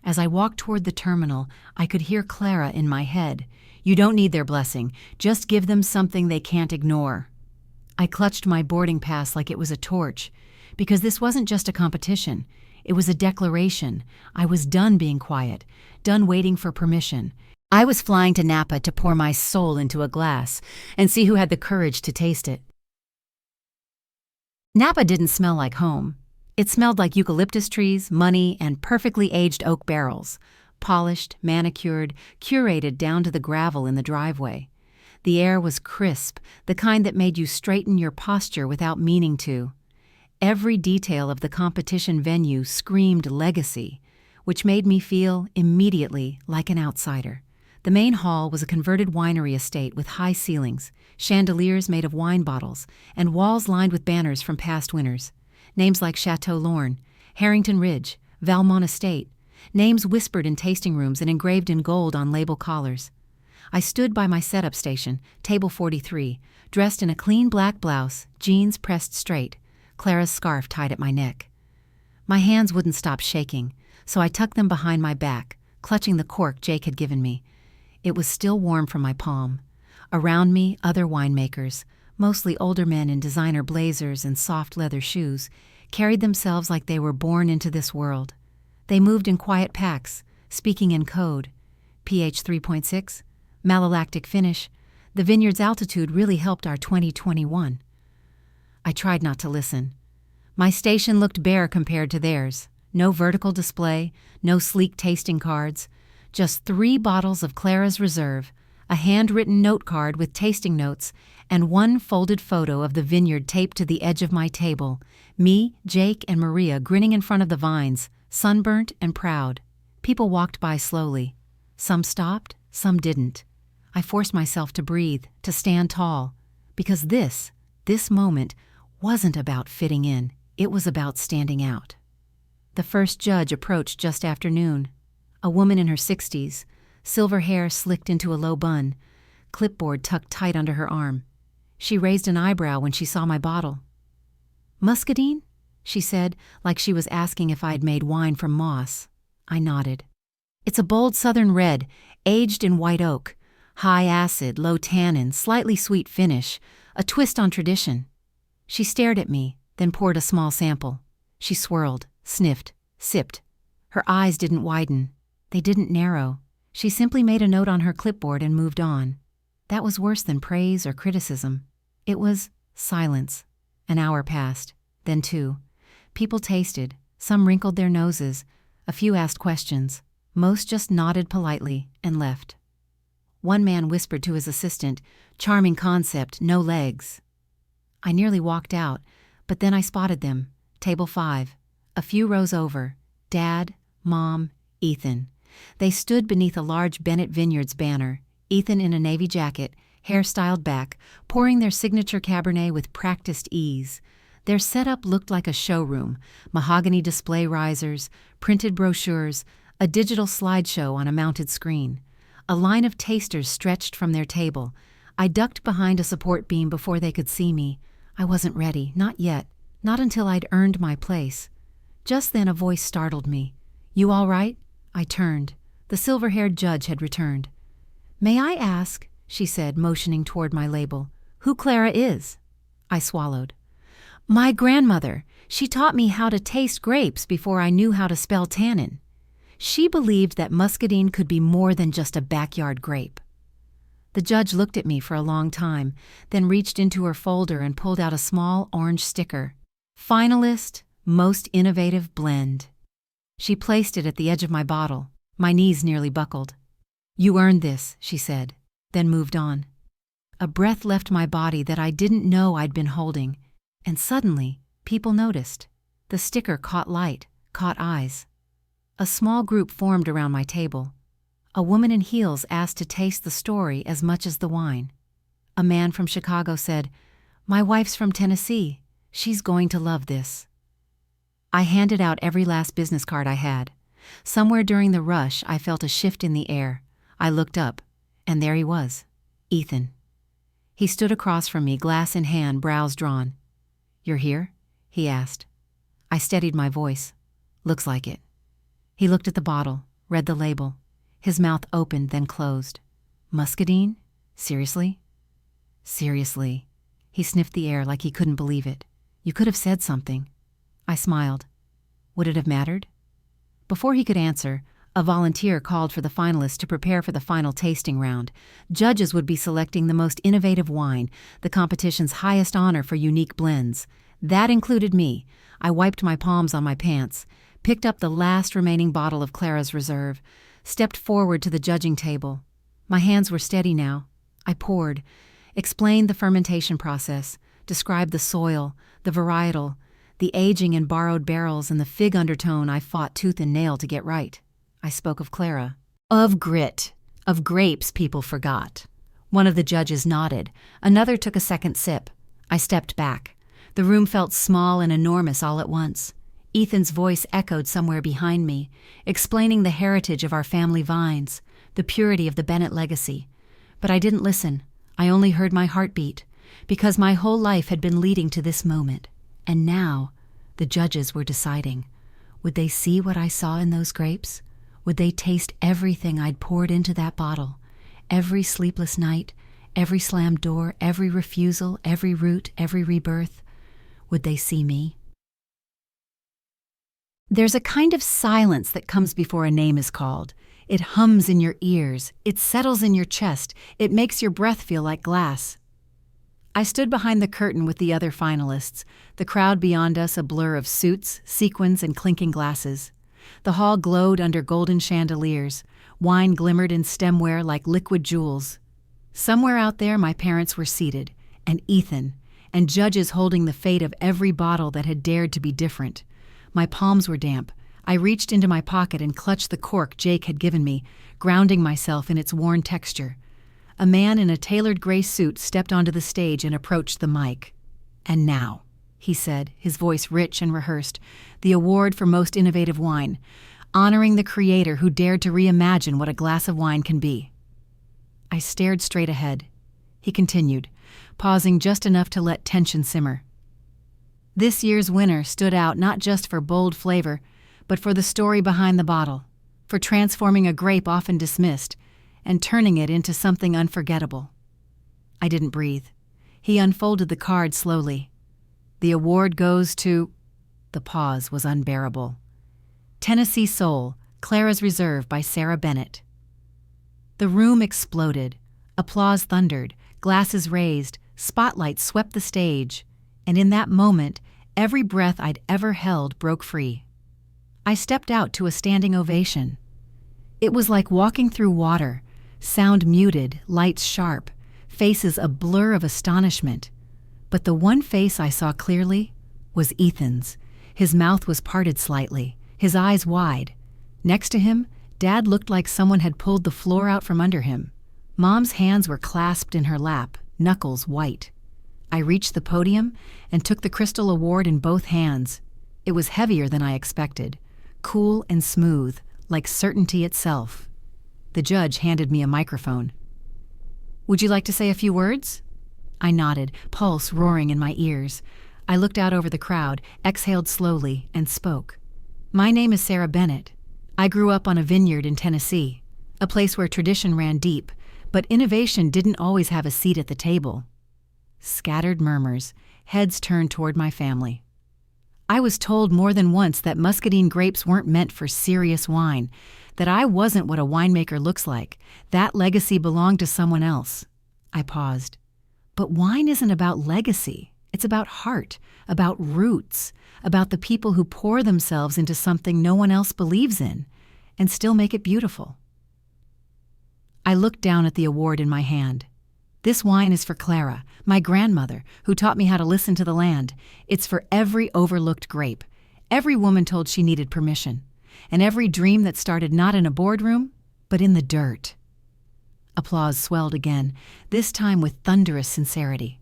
As I walked toward the terminal, I could hear Clara in my head. "You don't need their blessing. Just give them something they can't ignore." I clutched my boarding pass like it was a torch, because this wasn't just a competition. It was a declaration. I was done being quiet, done waiting for permission. I was flying to Napa to pour my soul into a glass and see who had the courage to taste it. Napa didn't smell like home. It smelled like eucalyptus trees, money, and perfectly aged oak barrels, polished, manicured, curated down to the gravel in the driveway. The air was crisp, the kind that made you straighten your posture without meaning to. Every detail of the competition venue screamed legacy, which made me feel, immediately, like an outsider. The main hall was a converted winery estate with high ceilings, chandeliers made of wine bottles, and walls lined with banners from past winners. Names like Chateau Lorne, Harrington Ridge, Valmont Estate, names whispered in tasting rooms and engraved in gold on label collars. I stood by my setup station, table 43, dressed in a clean black blouse, jeans pressed straight, Clara's scarf tied at my neck. My hands wouldn't stop shaking, so I tucked them behind my back, clutching the cork Jake had given me. It was still warm from my palm. Around me, other winemakers, mostly older men in designer blazers and soft leather shoes, carried themselves like they were born into this world. They moved in quiet packs, speaking in code. pH 3.6, malolactic finish. The Vineyards altitude really helped our 2021. I tried not to listen. My station looked bare compared to theirs. No vertical display, no sleek tasting cards. Just 3 bottles of Clara's Reserve, a handwritten note card with tasting notes, and one folded photo of the vineyard taped to the edge of my table. Me, Jake, and Maria grinning in front of the vines, sunburnt and proud. People walked by slowly. Some stopped, some didn't. I forced myself to breathe, to stand tall, because this moment, wasn't about fitting in. It was about standing out. The first judge approached just after noon. A woman in her 60s, silver hair slicked into a low bun, clipboard tucked tight under her arm. She raised an eyebrow when she saw my bottle. "Muscadine?" she said, like she was asking if I'd made wine from moss. I nodded. "It's a bold southern red, aged in white oak. High acid, low tannin, slightly sweet finish, a twist on tradition." She stared at me, then poured a small sample. She swirled, sniffed, sipped. Her eyes didn't widen. They didn't narrow. She simply made a note on her clipboard and moved on. That was worse than praise or criticism. It was silence. An hour passed, then 2. People tasted. Some wrinkled their noses. A few asked questions. Most just nodded politely and left. One man whispered to his assistant, "Charming concept, no legs." I nearly walked out, but then I spotted them. Table 5. A few rows over. Dad, Mom, Ethan. They stood beneath a large Bennett Vineyards banner, Ethan in a navy jacket, hair styled back, pouring their signature Cabernet with practiced ease. Their setup looked like a showroom, mahogany display risers, printed brochures, a digital slideshow on a mounted screen. A line of tasters stretched from their table. I ducked behind a support beam before they could see me. I wasn't ready, not yet, not until I'd earned my place. Just then a voice startled me. "You all right?" I turned. The silver-haired judge had returned. "May I ask," she said, motioning toward my label, "who Clara is?" I swallowed. "My grandmother. She taught me how to taste grapes before I knew how to spell tannin. She believed that muscadine could be more than just a backyard grape." The judge looked at me for a long time, then reached into her folder and pulled out a small orange sticker. "Finalist, most innovative blend." She placed it at the edge of my bottle. My knees nearly buckled. "You earned this," she said, then moved on. A breath left my body that I didn't know I'd been holding, and suddenly, people noticed. The sticker caught light, caught eyes. A small group formed around my table. A woman in heels asked to taste the story as much as the wine. A man from Chicago said, "My wife's from Tennessee. She's going to love this." I handed out every last business card I had. Somewhere during the rush, I felt a shift in the air. I looked up, and there he was, Ethan. He stood across from me, glass in hand, brows drawn. "You're here?" he asked. I steadied my voice. "Looks like it." He looked at the bottle, read the label. His mouth opened, then closed. "Muscadine? Seriously?" "Seriously." He sniffed the air like he couldn't believe it. "You could have said something." I smiled. Would it have mattered? Before he could answer, a volunteer called for the finalists to prepare for the final tasting round. Judges would be selecting the most innovative wine, the competition's highest honor for unique blends. That included me. I wiped my palms on my pants, picked up the last remaining bottle of Clara's Reserve, stepped forward to the judging table. My hands were steady now. I poured, explained the fermentation process, described the soil, the varietal, the aging in borrowed barrels, and the fig undertone I fought tooth and nail to get right. I spoke of Clara. Of grit. Of grapes people forgot. One of the judges nodded. Another took a second sip. I stepped back. The room felt small and enormous all at once. Ethan's voice echoed somewhere behind me, explaining the heritage of our family vines, the purity of the Bennett legacy. But I didn't listen. I only heard my heartbeat, because my whole life had been leading to this moment. And now, the judges were deciding. Would they see what I saw in those grapes? Would they taste everything I'd poured into that bottle? Every sleepless night, every slammed door, every refusal, every root, every rebirth? Would they see me? There's a kind of silence that comes before a name is called. It hums in your ears. It settles in your chest. It makes your breath feel like glass. I stood behind the curtain with the other finalists, the crowd beyond us a blur of suits, sequins, and clinking glasses. The hall glowed under golden chandeliers. Wine glimmered in stemware like liquid jewels. Somewhere out there my parents were seated, and Ethan, and judges holding the fate of every bottle that had dared to be different. My palms were damp. I reached into my pocket and clutched the cork Jake had given me, grounding myself in its worn texture. A man in a tailored gray suit stepped onto the stage and approached the mic. "And now," he said, his voice rich and rehearsed, "the award for most innovative wine, honoring the creator who dared to reimagine what a glass of wine can be." I stared straight ahead. He continued, pausing just enough to let tension simmer. "This year's winner stood out not just for bold flavor, but for the story behind the bottle, for transforming a grape often dismissed and turning it into something unforgettable." I didn't breathe. He unfolded the card slowly. "The award goes to..." The pause was unbearable. "Tennessee Soul, Clara's Reserve by Sarah Bennett." The room exploded. Applause thundered, glasses raised, spotlights swept the stage, and in that moment, every breath I'd ever held broke free. I stepped out to a standing ovation. It was like walking through water, sound muted, lights sharp, faces a blur of astonishment. But the one face I saw clearly was Ethan's. His mouth was parted slightly, his eyes wide. Next to him, Dad looked like someone had pulled the floor out from under him. Mom's hands were clasped in her lap, knuckles white. I reached the podium and took the crystal award in both hands. It was heavier than I expected, cool and smooth, like certainty itself. The judge handed me a microphone. "Would you like to say a few words?" I nodded, pulse roaring in my ears. I looked out over the crowd, exhaled slowly, and spoke. "My name is Sarah Bennett. I grew up on a vineyard in Tennessee, a place where tradition ran deep, but innovation didn't always have a seat at the table." Scattered murmurs, heads turned toward my family. I was told more than once that muscadine grapes weren't meant for serious wine, that I wasn't what a winemaker looks like. That legacy belonged to someone else. I paused. But wine isn't about legacy. It's about heart, about roots, about the people who pour themselves into something no one else believes in and still make it beautiful. I looked down at the award in my hand. "This wine is for Clara, my grandmother, who taught me how to listen to the land. It's for every overlooked grape, every woman told she needed permission, and every dream that started not in a boardroom, but in the dirt." Applause swelled again, this time with thunderous sincerity.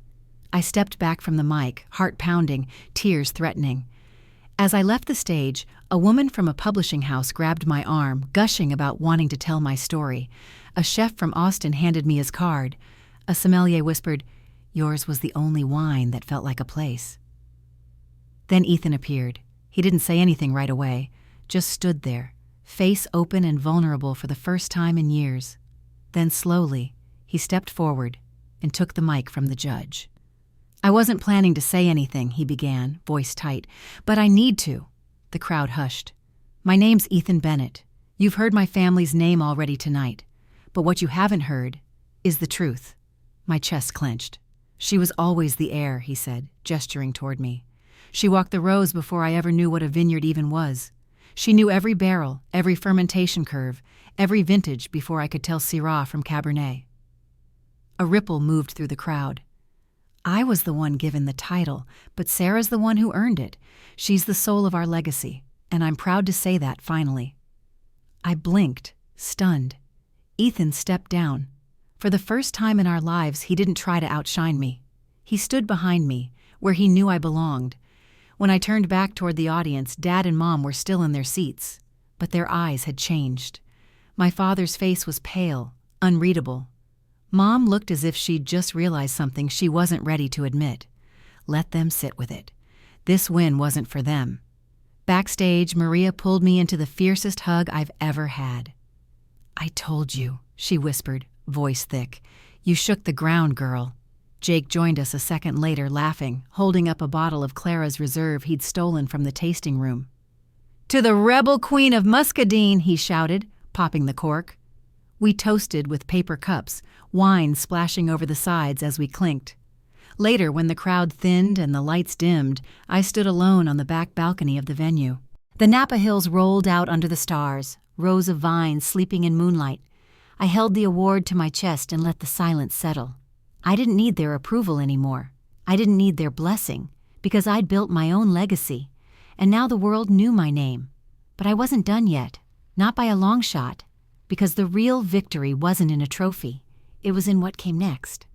I stepped back from the mic, heart pounding, tears threatening. As I left the stage, a woman from a publishing house grabbed my arm, gushing about wanting to tell my story. A chef from Austin handed me his card. A sommelier whispered, "Yours was the only wine that felt like a place." Then Ethan appeared. He didn't say anything right away, just stood there, face open and vulnerable for the first time in years. Then slowly, he stepped forward and took the mic from the judge. "I wasn't planning to say anything," he began, voice tight, "but I need to." The crowd hushed. "My name's Ethan Bennett. You've heard my family's name already tonight. But what you haven't heard is the truth." My chest clenched. "She was always the heir," he said, gesturing toward me. "She walked the rows before I ever knew what a vineyard even was. She knew every barrel, every fermentation curve, every vintage before I could tell Syrah from Cabernet." A ripple moved through the crowd. I was the one given the title, but Sarah's the one who earned it. She's the soul of our legacy, and I'm proud to say that finally. I blinked, stunned. Ethan stepped down. For the first time in our lives, he didn't try to outshine me. He stood behind me, where he knew I belonged. When I turned back toward the audience, Dad and Mom were still in their seats, but their eyes had changed. My father's face was pale, unreadable. Mom looked as if she'd just realized something she wasn't ready to admit. Let them sit with it. This win wasn't for them. Backstage, Maria pulled me into the fiercest hug I've ever had. "I told you," she whispered, voice thick. "You shook the ground, girl." Jake joined us a second later, laughing, holding up a bottle of Clara's Reserve he'd stolen from the tasting room. "To the rebel queen of Muscadine," he shouted, popping the cork. We toasted with paper cups, wine splashing over the sides as we clinked. Later, when the crowd thinned and the lights dimmed, I stood alone on the back balcony of the venue. The Napa hills rolled out under the stars, rows of vines sleeping in moonlight. I held the award to my chest and let the silence settle. I didn't need their approval anymore. I didn't need their blessing, because I'd built my own legacy, and now the world knew my name. But I wasn't done yet, not by a long shot, because the real victory wasn't in a trophy. It was in what came next.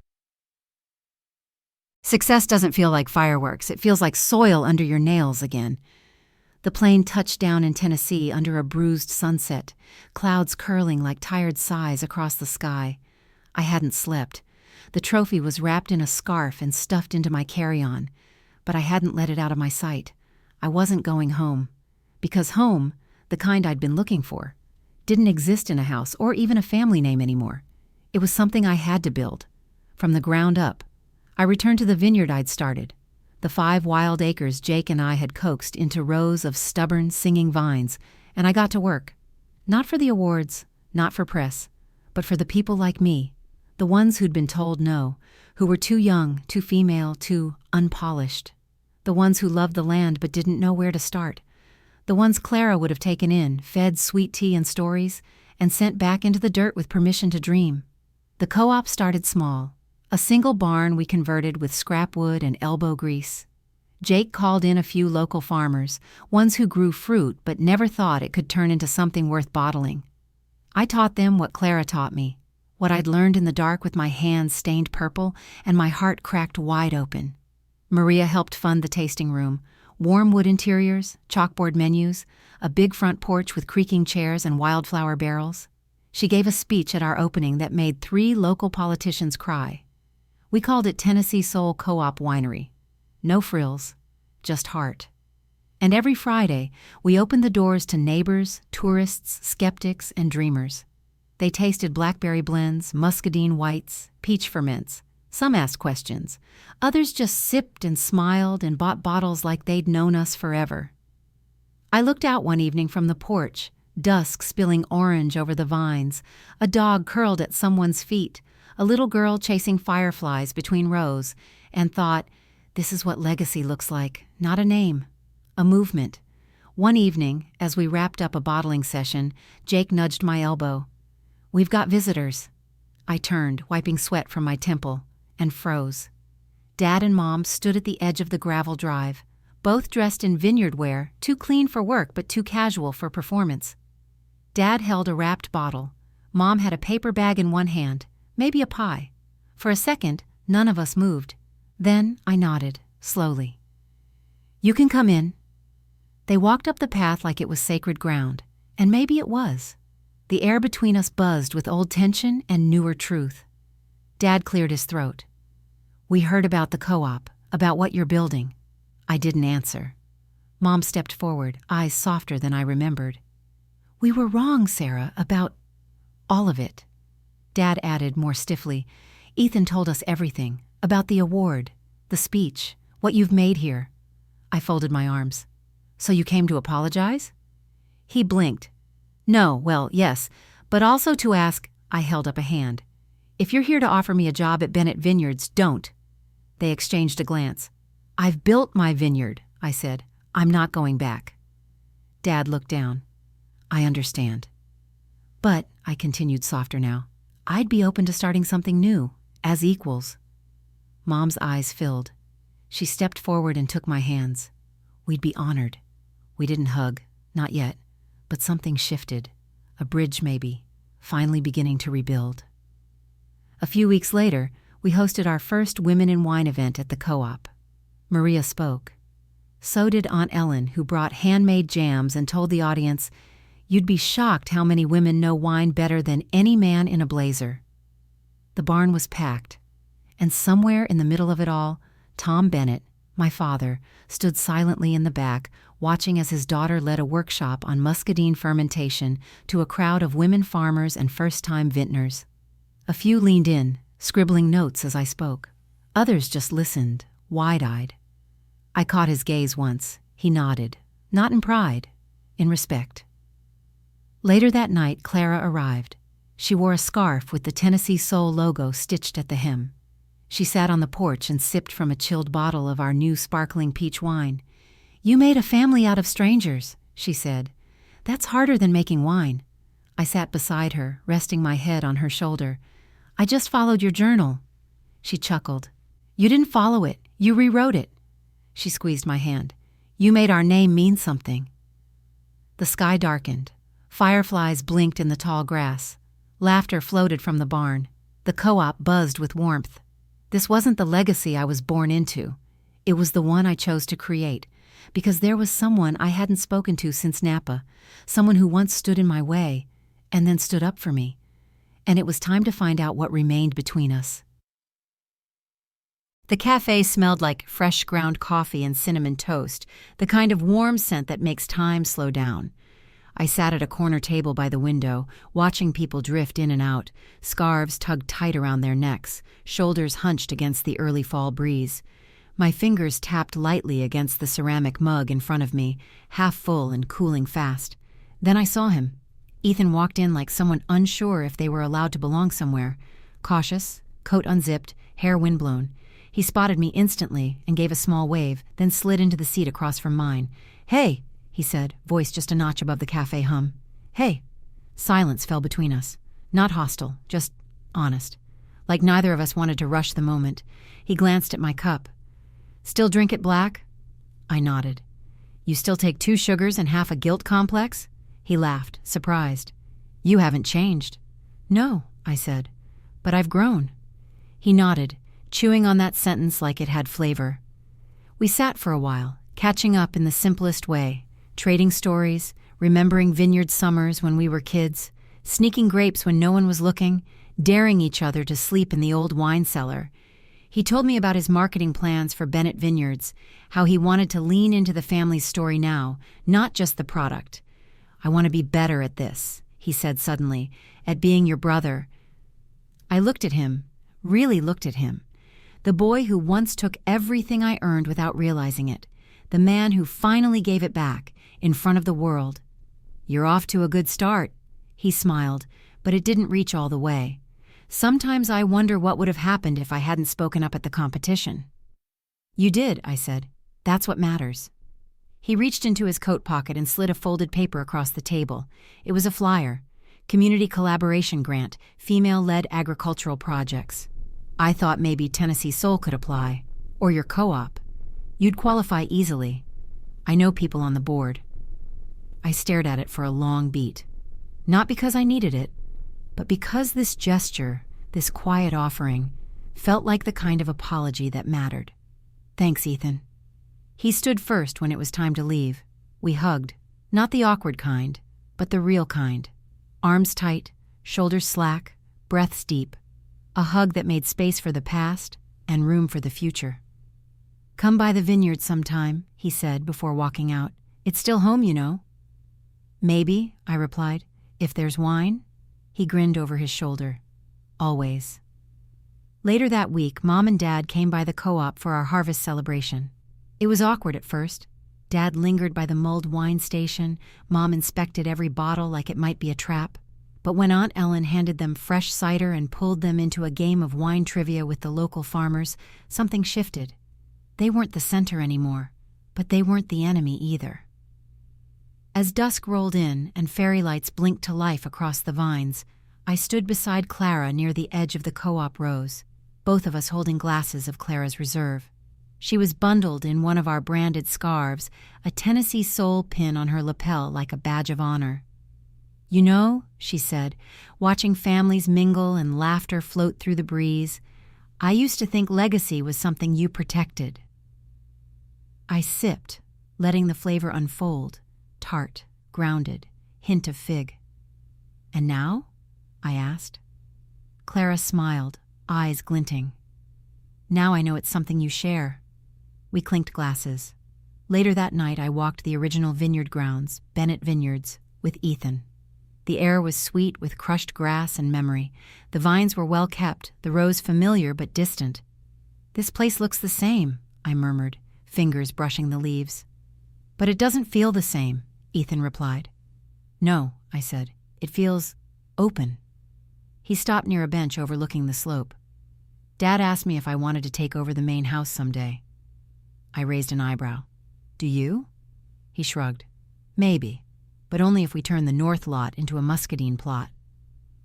Success doesn't feel like fireworks. It feels like soil under your nails again. The plane touched down in Tennessee under a bruised sunset, clouds curling like tired sighs across the sky. I hadn't slept. The trophy was wrapped in a scarf and stuffed into my carry-on, but I hadn't let it out of my sight. I wasn't going home, because home, the kind I'd been looking for, didn't exist in a house or even a family name anymore. It was something I had to build, from the ground up. I returned to the vineyard I'd started, the 5 wild acres Jake and I had coaxed into rows of stubborn, singing vines, and I got to work. Not for the awards, not for press, but for the people like me, the ones who'd been told no, who were too young, too female, too unpolished, the ones who loved the land but didn't know where to start, the ones Clara would have taken in, fed sweet tea and stories, and sent back into the dirt with permission to dream. The co-op started small. A single barn we converted with scrap wood and elbow grease. Jake called in a few local farmers, ones who grew fruit but never thought it could turn into something worth bottling. I taught them what Clara taught me, what I'd learned in the dark with my hands stained purple and my heart cracked wide open. Maria helped fund the tasting room, warm wood interiors, chalkboard menus, a big front porch with creaking chairs and wildflower barrels. She gave a speech at our opening that made 3 local politicians cry. We called it Tennessee Soul Co-op Winery. No frills, just heart. And every Friday, we opened the doors to neighbors, tourists, skeptics, and dreamers. They tasted blackberry blends, muscadine whites, peach ferments. Some asked questions. Others just sipped and smiled and bought bottles like they'd known us forever. I looked out one evening from the porch, dusk spilling orange over the vines, a dog curled at someone's feet, a little girl chasing fireflies between rows, and thought, this is what legacy looks like, not a name, a movement. One evening, as we wrapped up a bottling session, Jake nudged my elbow. "We've got visitors." I turned, wiping sweat from my temple, and froze. Dad and Mom stood at the edge of the gravel drive, both dressed in vineyard wear, too clean for work but too casual for performance. Dad held a wrapped bottle, Mom had a paper bag in one hand, maybe a pie. For a second, none of us moved. Then I nodded, slowly. "You can come in." They walked up the path like it was sacred ground, and maybe it was. The air between us buzzed with old tension and newer truth. Dad cleared his throat. "We heard about the co-op, about what you're building." I didn't answer. Mom stepped forward, eyes softer than I remembered. "We were wrong, Sarah, about all of it." Dad added more stiffly, "Ethan told us everything, about the award, the speech, what you've made here." I folded my arms. "So you came to apologize?" He blinked. "No, well, yes, but also to ask," I held up a hand. "If you're here to offer me a job at Bennett Vineyards, don't." They exchanged a glance. "I've built my vineyard," I said. "I'm not going back." Dad looked down. "I understand." "But," I continued softer now, "I'd be open to starting something new, as equals." Mom's eyes filled. She stepped forward and took my hands. We'd be honored. We didn't hug, not yet, but something shifted. A bridge maybe, finally beginning to rebuild. A few weeks later, we hosted our first Women in Wine event at the co-op. Maria spoke. So did Aunt Ellen, who brought handmade jams and told the audience, "You'd be shocked how many women know wine better than any man in a blazer." The barn was packed, and somewhere in the middle of it all, Tom Bennett, my father, stood silently in the back, watching as his daughter led a workshop on muscadine fermentation to a crowd of women farmers and first-time vintners. A few leaned in, scribbling notes as I spoke. Others just listened, wide-eyed. I caught his gaze once. He nodded, not in pride, in respect. Later that night, Clara arrived. She wore a scarf with the Tennessee Soul logo stitched at the hem. She sat on the porch and sipped from a chilled bottle of our new sparkling peach wine. "You made a family out of strangers," she said. "That's harder than making wine." I sat beside her, resting my head on her shoulder. "I just followed your journal." She chuckled. "You didn't follow it. You rewrote it." She squeezed my hand. "You made our name mean something." The sky darkened. Fireflies blinked in the tall grass. Laughter floated from the barn. The co-op buzzed with warmth. This wasn't the legacy I was born into. It was the one I chose to create, because there was someone I hadn't spoken to since Napa, someone who once stood in my way, and then stood up for me. And it was time to find out what remained between us. The cafe smelled like fresh ground coffee and cinnamon toast, the kind of warm scent that makes time slow down. I sat at a corner table by the window, watching people drift in and out, scarves tugged tight around their necks, shoulders hunched against the early fall breeze. My fingers tapped lightly against the ceramic mug in front of me, half full and cooling fast. Then I saw him. Ethan walked in like someone unsure if they were allowed to belong somewhere. Cautious, coat unzipped, hair windblown. He spotted me instantly and gave a small wave, then slid into the seat across from mine. "Hey," he said, voice just a notch above the cafe hum. "Hey." Silence fell between us. Not hostile, just honest. Like neither of us wanted to rush the moment. He glanced at my cup. "Still drink it black?" I nodded. "You still take 2 sugars and half a guilt complex?" He laughed, surprised. "You haven't changed." "No," I said, "but I've grown." He nodded, chewing on that sentence like it had flavor. We sat for a while, catching up in the simplest way, trading stories, remembering vineyard summers when we were kids, sneaking grapes when no one was looking, daring each other to sleep in the old wine cellar. He told me about his marketing plans for Bennett Vineyards, how he wanted to lean into the family's story now, not just the product. "I want to be better at this," he said suddenly, "at being your brother." I looked at him, really looked at him. The boy who once took everything I earned without realizing it. The man who finally gave it back, in front of the world. "You're off to a good start." He smiled, but it didn't reach all the way. Sometimes I wonder what would have happened if I hadn't spoken up at the competition. "You did," I said. "That's what matters." He reached into his coat pocket and slid a folded paper across the table. It was a flyer. Community Collaboration Grant, Female-Led Agricultural Projects. I thought maybe Tennessee Soul could apply. Or your co-op. You'd qualify easily. I know people on the board. I stared at it for a long beat. Not because I needed it, But because this gesture, this quiet offering, felt like the kind of apology that mattered. Thanks, Ethan. He stood first when it was time to leave. We hugged, not the awkward kind, but the real kind. Arms tight, shoulders slack, breaths deep. A hug that made space for the past and room for the future. Come by the Vineyards sometime, he said before walking out. It's still home, you know. Maybe, I replied, if there's wine. He grinned over his shoulder. Always. Later that week, Mom and Dad came by the co-op for our harvest celebration. It was awkward at first. Dad lingered by the mulled wine station. Mom inspected every bottle like it might be a trap. But when Aunt Ellen handed them fresh cider and pulled them into a game of wine trivia with the local farmers, something shifted. They weren't the center anymore, but they weren't the enemy either. As dusk rolled in and fairy lights blinked to life across the vines, I stood beside Clara near the edge of the co-op rows, both of us holding glasses of Clara's reserve. She was bundled in one of our branded scarves, a Tennessee Soul pin on her lapel like a badge of honor. You know, she said, watching families mingle and laughter float through the breeze, I used to think legacy was something you protected. I sipped, letting the flavor unfold, tart, grounded, hint of fig. And now? I asked. Clara smiled, eyes glinting. Now I know it's something you share. We clinked glasses. Later that night I walked the original vineyard grounds, Bennett Vineyards, with Ethan. The air was sweet with crushed grass and memory. The vines were well kept, the rows familiar but distant. This place looks the same, I murmured, fingers brushing the leaves. But it doesn't feel the same, Ethan replied. No, I said. It feels open. He stopped near a bench overlooking the slope. Dad asked me if I wanted to take over the main house someday. I raised an eyebrow. Do you? He shrugged. Maybe. But only if we turn the north lot into a muscadine plot.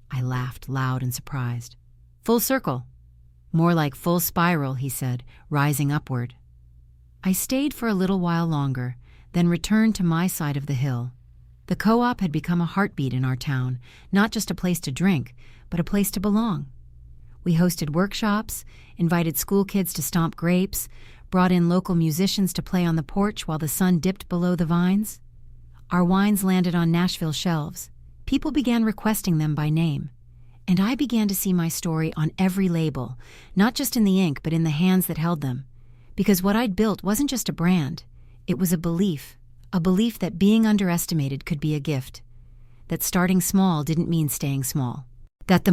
I laughed loud and surprised. Full circle. More like full spiral, he said, rising upward. I stayed for a little while longer, then returned to my side of the hill. The co-op had become a heartbeat in our town, not just a place to drink, but a place to belong. We hosted workshops, invited school kids to stomp grapes, brought in local musicians to play on the porch while the sun dipped below the vines. Our wines landed on Nashville shelves. People began requesting them by name. And I began to see my story on every label, not just in the ink, but in the hands that held them. Because what I'd built wasn't just a brand. It was a belief that being underestimated could be a gift. That starting small didn't mean staying small. That the